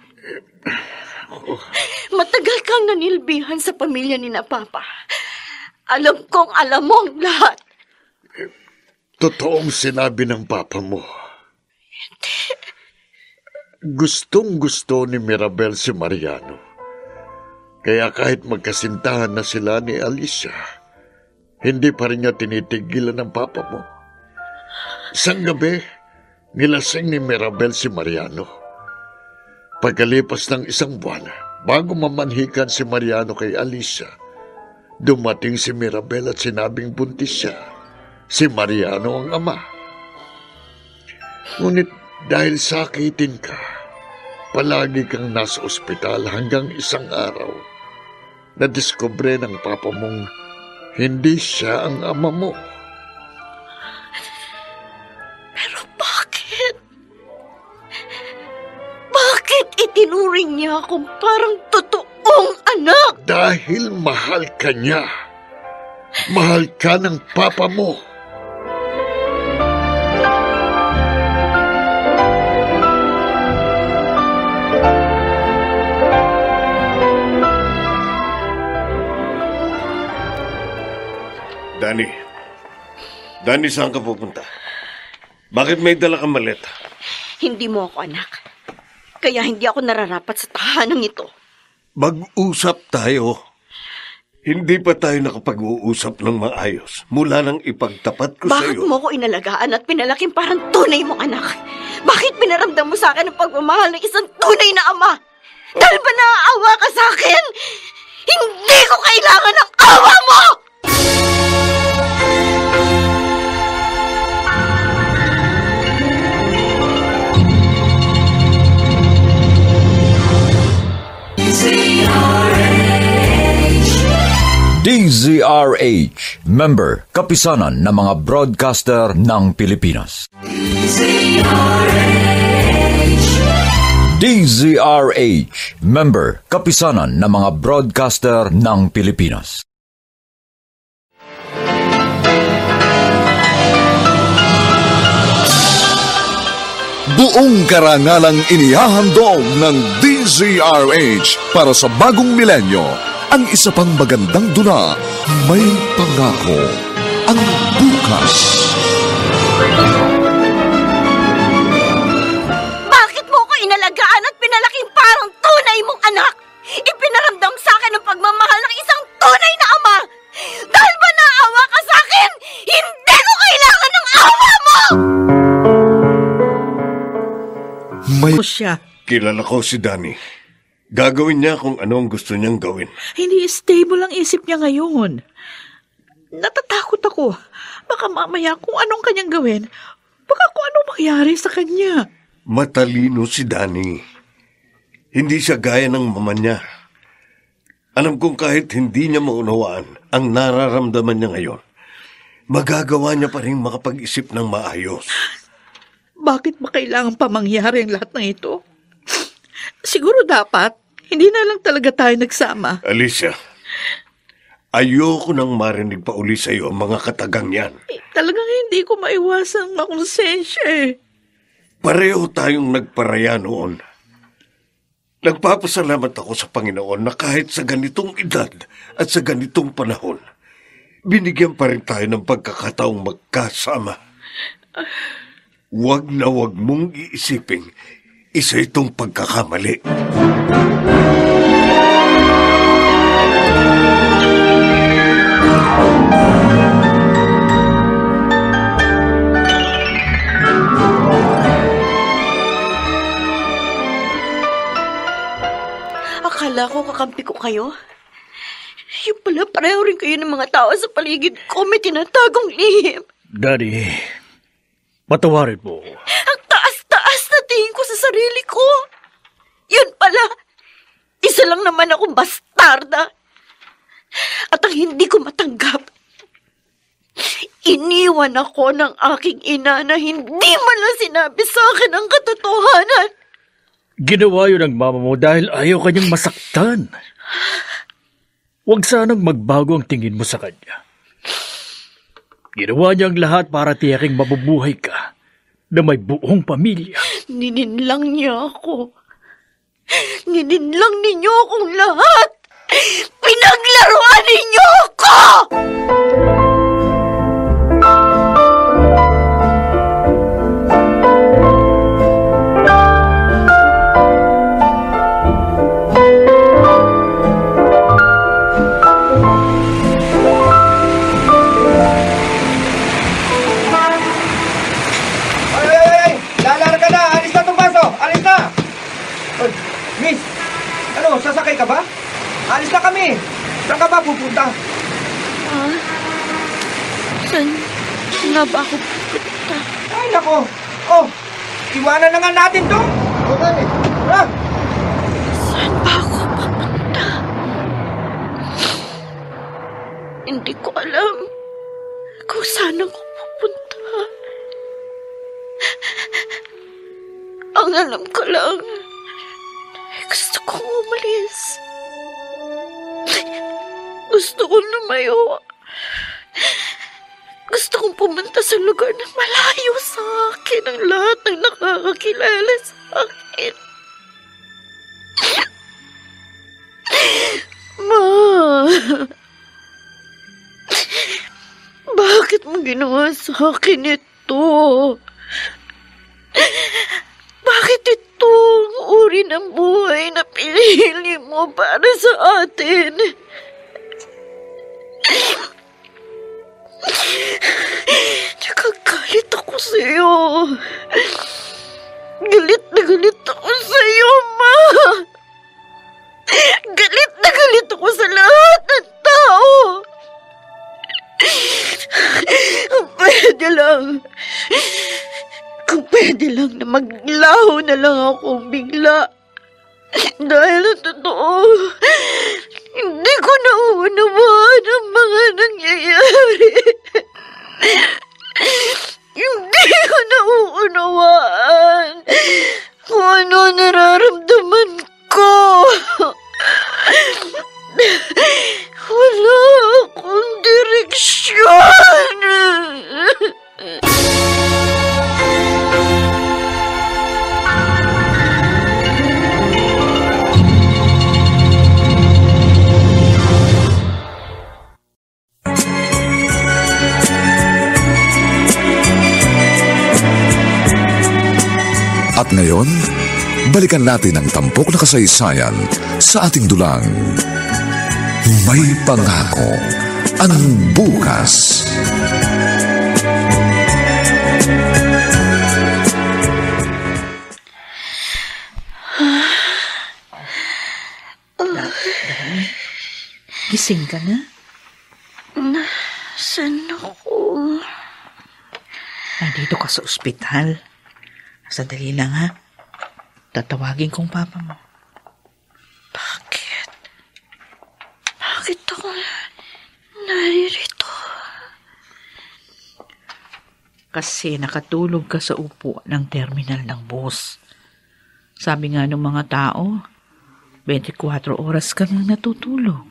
Matagal kang nanilbihan sa pamilya ni na Papa. Alam kong alam mo ang lahat. Totoong sinabi ng papa mo. Gustong-gusto ni Mirabel si Mariano. Kaya kahit magkasintahan na sila ni Alicia, hindi pa rin niya tinitigilan ng papa mo. Isang gabi, nilasing ni Mirabel si Mariano. Pagkalipas ng isang buwan, bago mamanhikan si Mariano kay Alicia, dumating si Mirabel at sinabing buntis siya. Si Mariano ang ama. Ngunit dahil sakitin ka, palagi kang nasa ospital hanggang isang araw, nadiskubre ng papa mong hindi siya ang ama mo. Pero bakit? Bakit itinuring niya akong parang totoong anak? Dahil mahal ka niya. Mahal ka ng papa mo. Danny. Danny, saan ka pupunta? Bakit may dala kang maleta? Hindi mo ako anak. Kaya hindi ako nararapat sa tahanang ito. Mag-usap tayo. Hindi pa tayo nakapag-uusap ng maayos mula nang ipagtapat ko Bakit sa'yo. mo ko inalagaan at pinalaking parang tunay mong anak? Bakit pinaramdam mo sa akin ang pagmamahal ng isang tunay na ama? Dahil ba naaawa ka sa akin? Hindi ko kailangan ng awa mo! DZRH, member, kapisanan ng mga broadcaster ng Pilipinas. DZRH, member, kapisanan ng mga broadcaster ng Pilipinas. Buong karangalang inihahandog ng DZRH para sa bagong milenyo. Ang isa pang magandang dula, may pangako ang bukas. Bakit mo ko inalagaan at pinalaking parang tunay mong anak? Ipinaramdam sa akin ang pagmamahal ng isang tunay na ama. Dahil ba naawa ka sa akin? Hindi ko kailangan ng awa mo! May Siya. Kilala ko si Danny. Gagawin niya kung ano ang gusto niyang gawin. Hindi stable ang isip niya ngayon. Natatakot ako. Baka mamaya kung anong kanyang gawin, baka kung anong mangyari sa kanya. Matalino si Danny. Hindi siya gaya ng mama niya. Alam kong kahit hindi niya maunawaan ang nararamdaman niya ngayon, magagawa niya pa rin makapag-isip ng maayos. Bakit ba kailangan pa mangyari ang lahat ng ito? Siguro dapat, hindi na lang talaga tayo nagsama. Alicia, ayoko nang marinig pa uli sa iyo ang mga katagang yan. Talagang hindi ko maiwasang makonsensya eh. Pareho tayong nagparaya noon. Nagpapasalamat ako sa Panginoon na kahit sa ganitong edad at sa ganitong panahon, binigyan pa rin tayo ng pagkakataong magkasama. Huwag na huwag mong iisiping isa itong pagkakamali. Akala ko kakampi ko kayo. Yung pala pareho rin kayo ng mga tao sa paligid ko may tinatagong lihim. Daddy, patawarin mo. Ang taas-taas na tingin ko sa sarili ko. Yun pala, isa lang naman akong bastarda. At ang hindi ko matanggap, iniwan ako ng aking ina na hindi man lang sinabi sa akin ang katotohanan. Ginawa yun ng mama mo dahil ayaw kanyang masaktan. Huwag sanang magbago ang tingin mo sa kanya. Ginawa niya ang lahat para tiyaking mabubuhay ka na may buong pamilya. Nininlang niya ako. Nininlang ninyo akong lahat. Pinaglaruan ninyo ako! Lalarga na! Alis na itong baso! Alis na! Oy, miss! Ano, sasakay ka ba? Alis na kami! Saan ka ba pupunta? Saan nga ba ako pupunta? Ay, nako! Oh, iwanan na nga natin to! Okay, tara! Saan ba ako pupunta? Hindi ko alam kung saan ako pupunta. Ang alam ko lang, gusto kong umalis. Gusto kong lumayo. Gusto kong pumunta sa lugar na malayo sa akin ang lahat ng nakakakilala sa akin. Ma! ginawa sa akin ito? Bakit ito ang uri ng buhay na pinili mo para sa atin? Nakagalit ako sa'yo. Galit na galit ako sa'yo, Ma. Galit na galit ako sa lahat ng tao. Kung pwede lang na maglaho na lang ako bigla. Dahil ang totoo, hindi ko nauunawaan ang mga nangyayari. Hindi ko nauunawaan kung ano nararamdaman ko. Wala akong direksyon. At ngayon, balikan natin ang tampok na kasaysayan sa ating dulang. May pangako ang bukas. Gising ka na? Nasaan ako? Nandito ka sa ospital. Sandali lang, ha? Tatawagin kong papa mo. Bakit? Bakit ako naririto? Kasi nakatulog ka sa upo ng terminal ng bus. Sabi nga ng mga tao, 24 oras ka nang natutulog.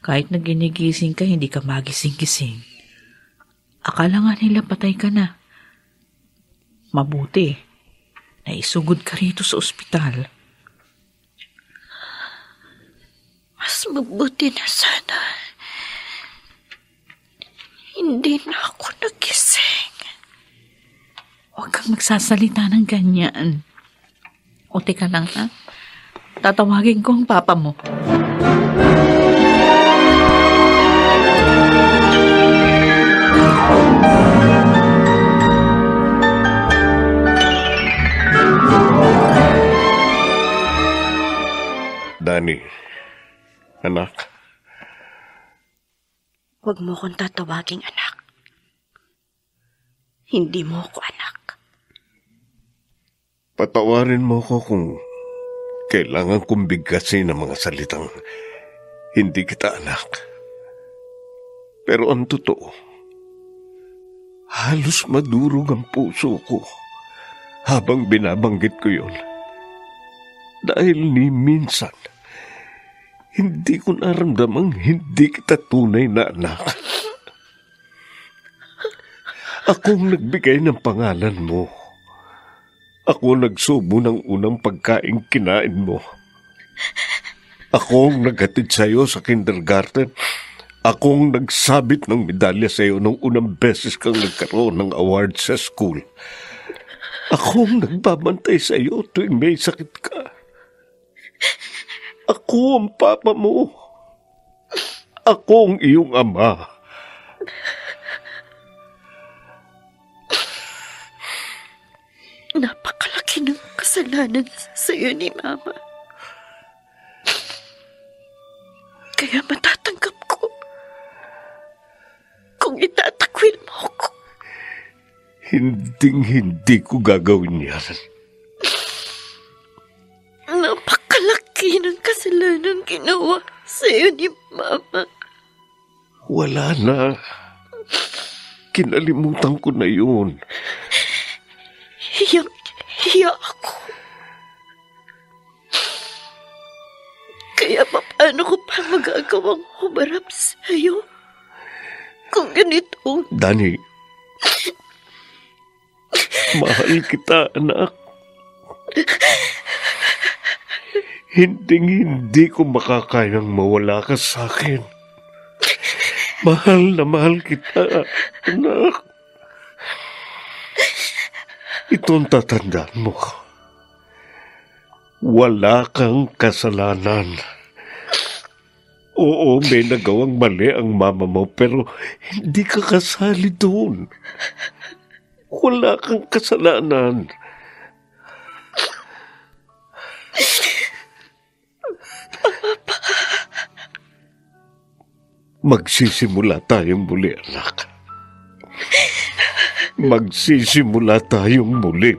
Kahit na ginigising ka, hindi ka magising-gising. Akala nga nila patay ka na. Mabuti na isugod ka rito sa ospital. Mas mabuti na sana. Hindi na ako nagising. Huwag kang magsasalita ng ganyan. O teka lang, ha? Tatawagin ko ang papa mo. Dani, anak. Huwag mo akong tatawaging anak. Hindi mo ako anak. Patawarin mo ko kung kailangan kong bigkasin ng mga salitang hindi kita anak. Pero ang totoo, halos madurog ang puso ko habang binabanggit ko yun. Dahil ni minsan, hindi ko naramdamang hindi kita tunay na anak. Akong nagbigay ng pangalan mo. Ako nagsubo ng unang pagkain kinain mo. Akong naghatid sa'yo sa kindergarten. Akong nagsabit ng medalya sa'yo nung unang beses kang nagkaroon ng award sa school. Akong nagbabantay sa'yo tuwing may sakit ka. Ako ang papa mo. Ako ang iyong ama. Napakalaki ng kasalanan sa iyo ni Mama. Kaya matatanggap ko kung itatakwil mo ako. Hindi ko gagawin yan. Napakalaki ng kasalanan ginawa sa iyo ni Mama. Wala na. Kinalimutan ko na yun. Hiya ako. Kaya paano ko pa magagawang humarap sa iyo kung ganito? Dani, mahal kita, anak. Hindi ko makakayang mawala ka sa akin. Mahal na mahal kita, anak. Ito ang tatandaan mo. Wala kang kasalanan. Oo, may nagawang mali ang mama mo, pero hindi ka kasali doon. Wala kang kasalanan. Magsisimula tayong muli, anak. Magsisimula tayong muli.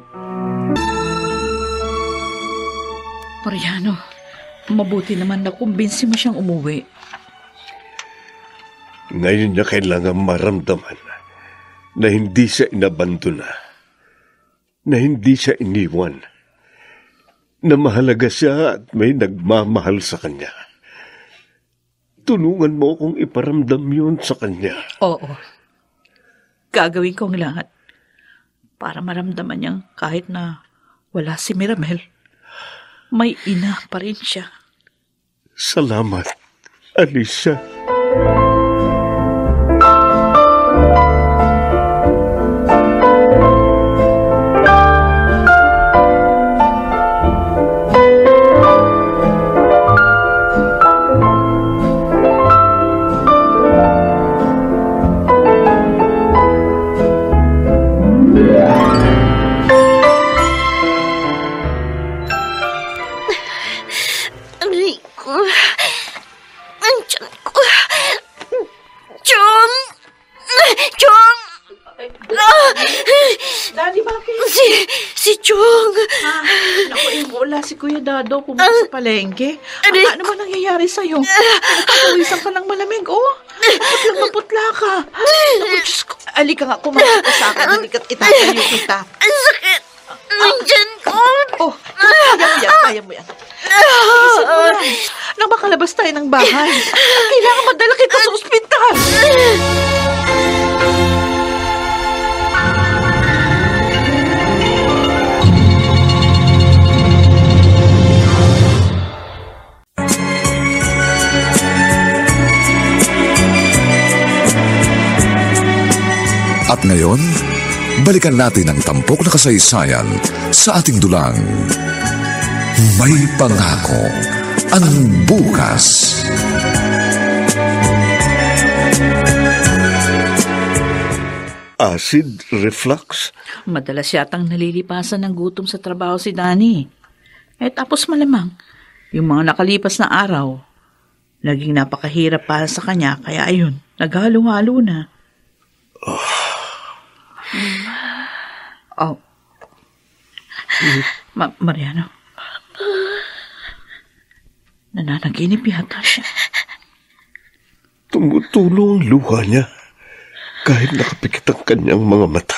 Mariano, mabuti naman na kumbinsi mo siyang umuwi. Ngayon niya kailangan maramdaman na hindi siya inabandona, na hindi siya iniwan, na mahalaga siya at may nagmamahal sa kanya. Tulungan mo akong iparamdam yun sa kanya. Oo. Gagawin ko ang lahat para maramdaman niyang kahit na wala si Miramel, may ina pa rin siya. Salamat, Alicia. Si Kuya Dado pumunta sa palengke. Ano ba nangyayari sa'yo? Nagpapawisan ka ng malamig, oh. Putlang-putla ka. Naku, Diyos ko. Alika nga, kumakas ka sa akin. Halika't itatayo kita. Ang sakit ng tiyan ko. Oh, kaya mo yan. Isan mo lang. Nang makalabas tayo ng bahay. Kailangan madala kita sa ospital. At ngayon, balikan natin ang tampok na kasaysayan sa ating dulang. May pangako ang bukas. Acid reflux? Madalas yatang nalilipasan ng gutom sa trabaho si Danny. Tapos malamang, yung mga nakalipas na araw, naging napakahirap para sa kanya, kaya ayun, naghalo-halo na. Mariano. Nananaginip yata siya. Tumutulong ang luha niya kahit nakapikit ang kanyang mga mata.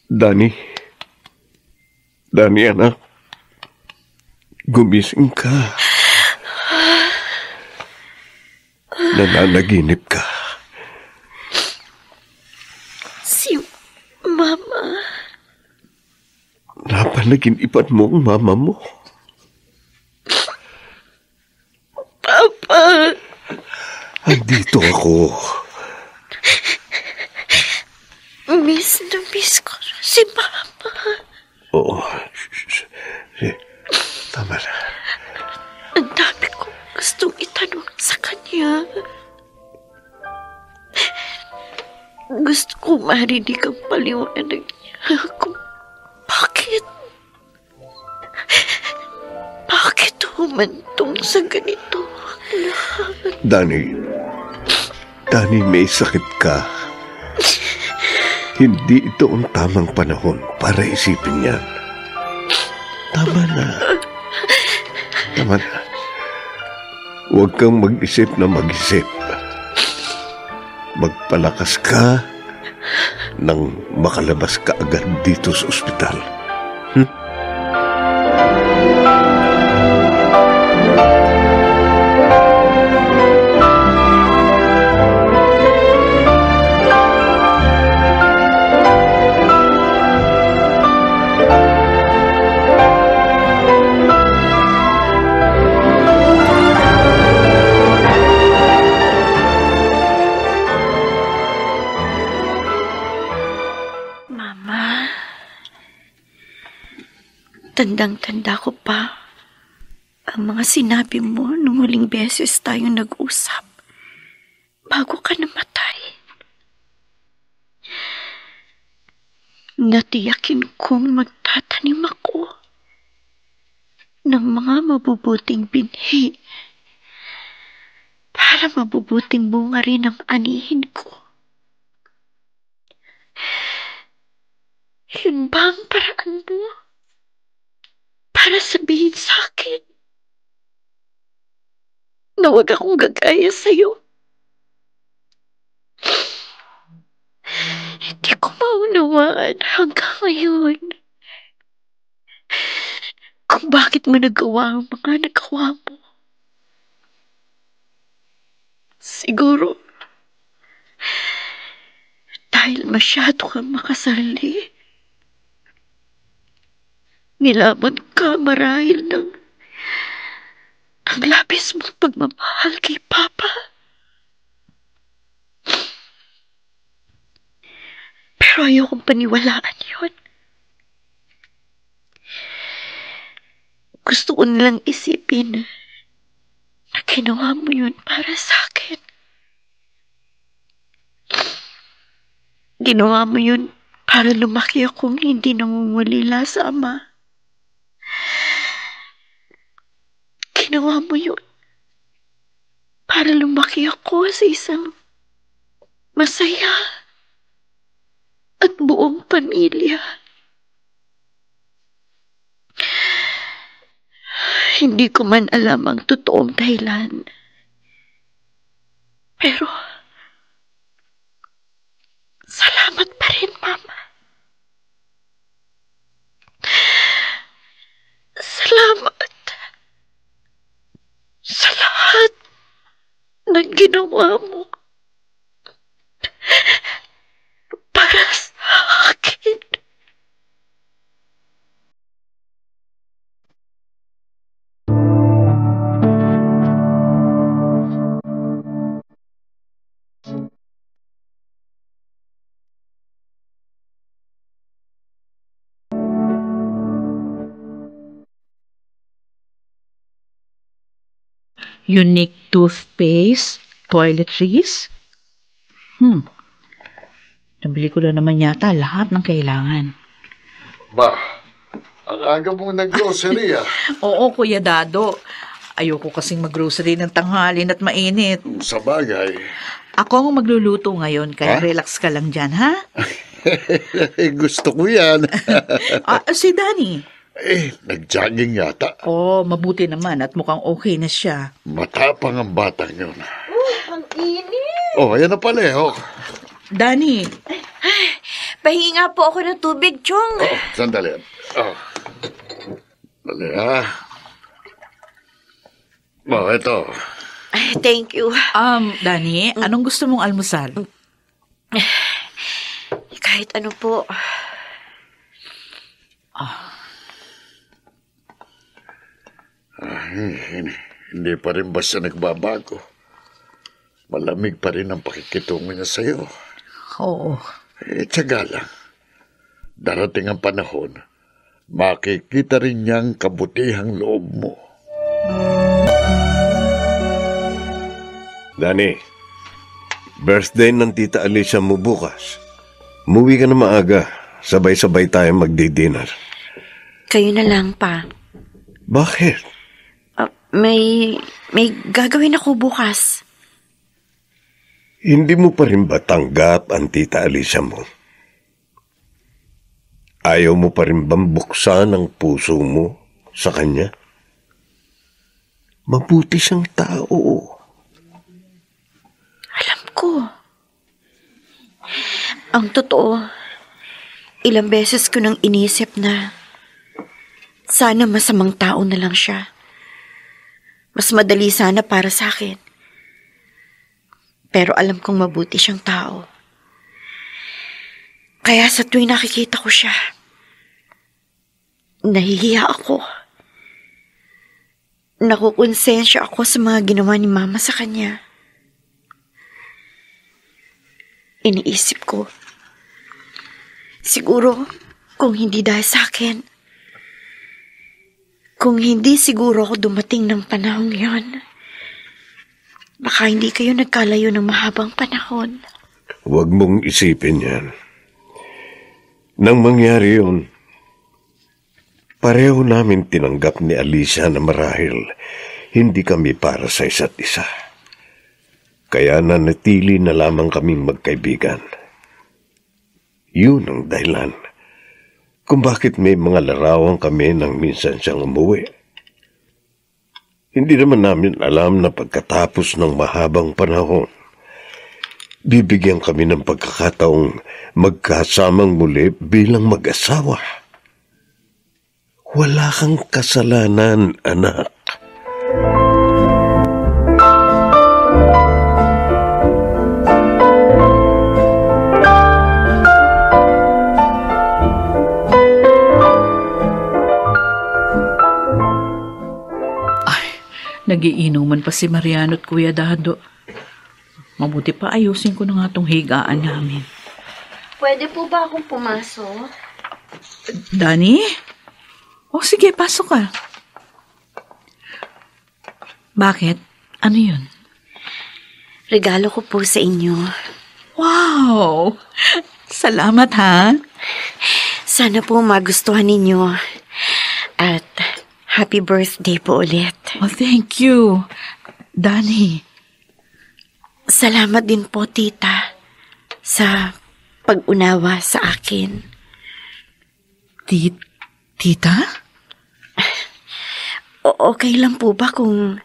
Danny, anak, gumising ka. Nananaginip ka. Si Mama. Napanaginipan mo ang mama mo. Papa. Andito ako. Miss na miss ko si Mama. Oo. Tama na. Ang dami kong gustong itanong sa kanya. Gusto ko marinig ang paliwanag niya kung bakit humantong sa ganito ang lahat. Danny, may sakit ka. Hindi ito ang tamang panahon para isipin yan. Tama na. Huwag kang mag-isip na mag-isip. Magpalakas ka nang makalabas ka agad dito sa ospital. Tandang-tanda ko pa ang mga sinabi mo nung huling beses tayong nag-usap bago ka namatay. Natiyakin kong magtatanim ako ng mga mabubuting binhi para mabubuting bunga rin ang anihin ko. Yun ba ang paraan mo para sabihin sa akin na huwag akong gagaya sa'yo? Hindi ko maunawaan hanggang ngayon kung bakit mo nagawa ang mga nagawa mo. Siguro, dahil masyado kang makasarili. Nilaban ka marahil ng labis mong pagmamahal kay Papa. Pero ayokong paniwalaan yun. Gusto ko nilang isipin na ginawa mo yun para sa akin. Ginawa mo yun para lumaki akong hindi nangungulila sa ama. Ginawa mo yun para lumaki ako sa isang masaya at buong pamilya. Hindi ko man alam ang totoong dahilan. Pero, salamat pa rin, Mama. Salamat sa lahat ng ginawa mo para sa akin. Unique toothpaste, toiletries. Nabili ko na naman yata lahat ng kailangan. Ba, ang aga mong nag-grocery Oo, Kuya Dado. Ayoko kasing mag-grocery ng tanghalin at mainit. Sa bagay. Ako ang magluluto ngayon, kaya relax ka lang dyan, ha? Gusto ko yan. Si Danny. Nag-jogging yata. Mabuti naman at mukhang okay na siya. Matapang ang batang yun. Ang init! Ayan na pala Danny. Pahinga po ako ng tubig, Chong. Sandali. Dali, ito. Thank you. Danny, anong gusto mong almusal? Kahit ano po. Hindi pa rin ba siya nagbabago? Malamig pa rin ang pakikitungo niya sa'yo. Oo. Tiyaga lang. Darating ang panahon, makikita rin niyang kabutihang loob mo. Danny, birthday ng Tita Alicia mo bukas. Umuwi ka na maaga. Sabay-sabay tayo magdi-dinner. Kayo na lang, Pa. Bakit? May gagawin ako bukas. Hindi mo pa rin ba tanggap ang Tita Alicia mo? Ayaw mo pa rin bang buksan ang puso mo sa kanya? Mabuti siyang tao. Alam ko. Ang totoo, ilang beses ko nang inisip na sana masamang tao na lang siya. Mas madali sana para sa akin. Pero alam kong mabuti siyang tao. Kaya sa tuwing nakikita ko siya, nahihiya ako. Nakukonsensya ako sa mga ginawa ni Mama sa kanya. Iniisip ko, siguro kung hindi dahil sa akin, Kung hindi siguro ako dumating ng panahon yon, baka hindi kayo nagkalayo ng mahabang panahon. Huwag mong isipin yan. Nang mangyari yun, pareho namin tinanggap ni Alicia na marahil hindi kami para sa isa't isa. Kaya nanatili na lamang kaming magkaibigan. Yun ang dahilan kung bakit may mga larawan kami nang minsan siyang umuwi. Hindi naman namin alam na pagkatapos ng mahabang panahon, bibigyan kami ng pagkakataong magkasamang muli bilang mag-asawa. Wala kang kasalanan, anak. Nagiinuman pa si Mariano at Kuya Dado. Mabuti pa ayusin ko na nga tong higaan namin. Pwede po ba akong pumasok? Danny? Oh, sige, pasok ka. Bakit? Ano yun? Regalo ko po sa inyo. Wow! Salamat, ha? Sana po magustuhan ninyo. At happy birthday po ulit. Oh, thank you, Danny. Salamat din po, tita, sa pag-unawa sa akin. Tita? Okay lang po ba kung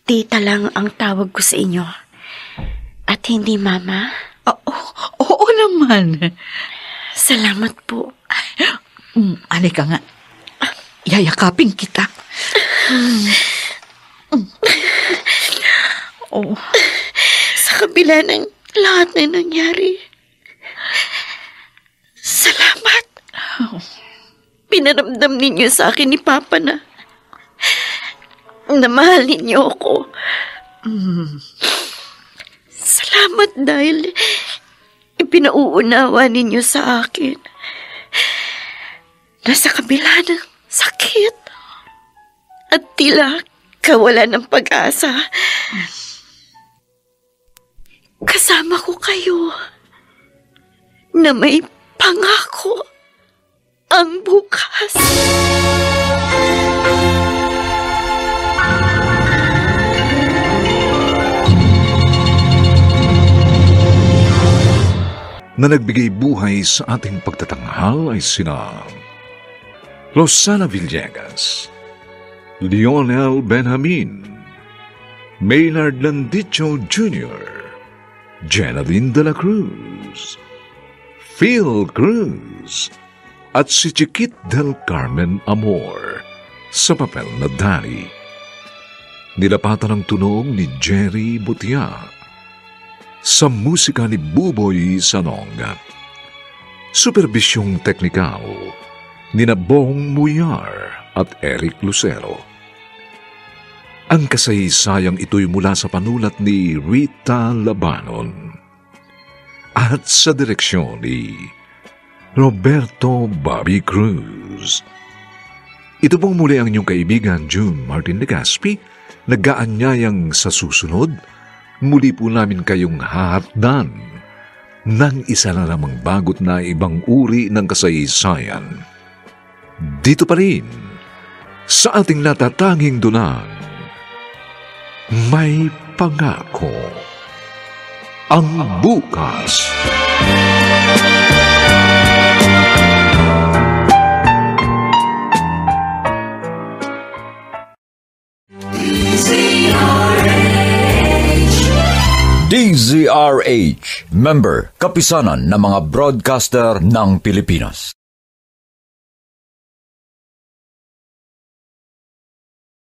tita lang ang tawag ko sa inyo? At hindi mama? Oo naman. Salamat po. Halika nga. Yayakapin kita. Oh. Sa kabila ng lahat na nangyari, salamat. Pinaramdam ninyo sa akin ni Papa na mahal ninyo ako. Salamat dahil ipinauunawa ninyo sa akin na sa kabila ng sakit at tila kawalan ng pag-asa, kasama ko kayo na may pangako ang bukas. Na nagbigay buhay sa ating pagtatanghal ay sina Rosana Villegas, Lionel Benjamin, Maynard Landicho Jr., Jenaline de la Cruz, Phil Cruz, at si Chiquit del Carmen Amor sa papel na Danny. Nilapatan ng tunog ni Jerry Butia. Sa musika ni Buboy Sanonga. Superbisyong teknikal ni Bong Muyar at Eric Lucero. Ang kasaysayang ito'y mula sa panulat ni Rita Labanon at sa direksyon ni Roberto Bobby Cruz. Ito pong muli ang inyong kaibigan June Martin Legaspi, nag-aanyayang sa susunod muli po namin kayong hahatdan ng isa na namang bagot na ibang uri ng kasaysayan. Dito pa rin, sa ating natatanging dunang, may pangako ang bukas. DZRH, member, kapisanan ng mga broadcaster ng Pilipinas.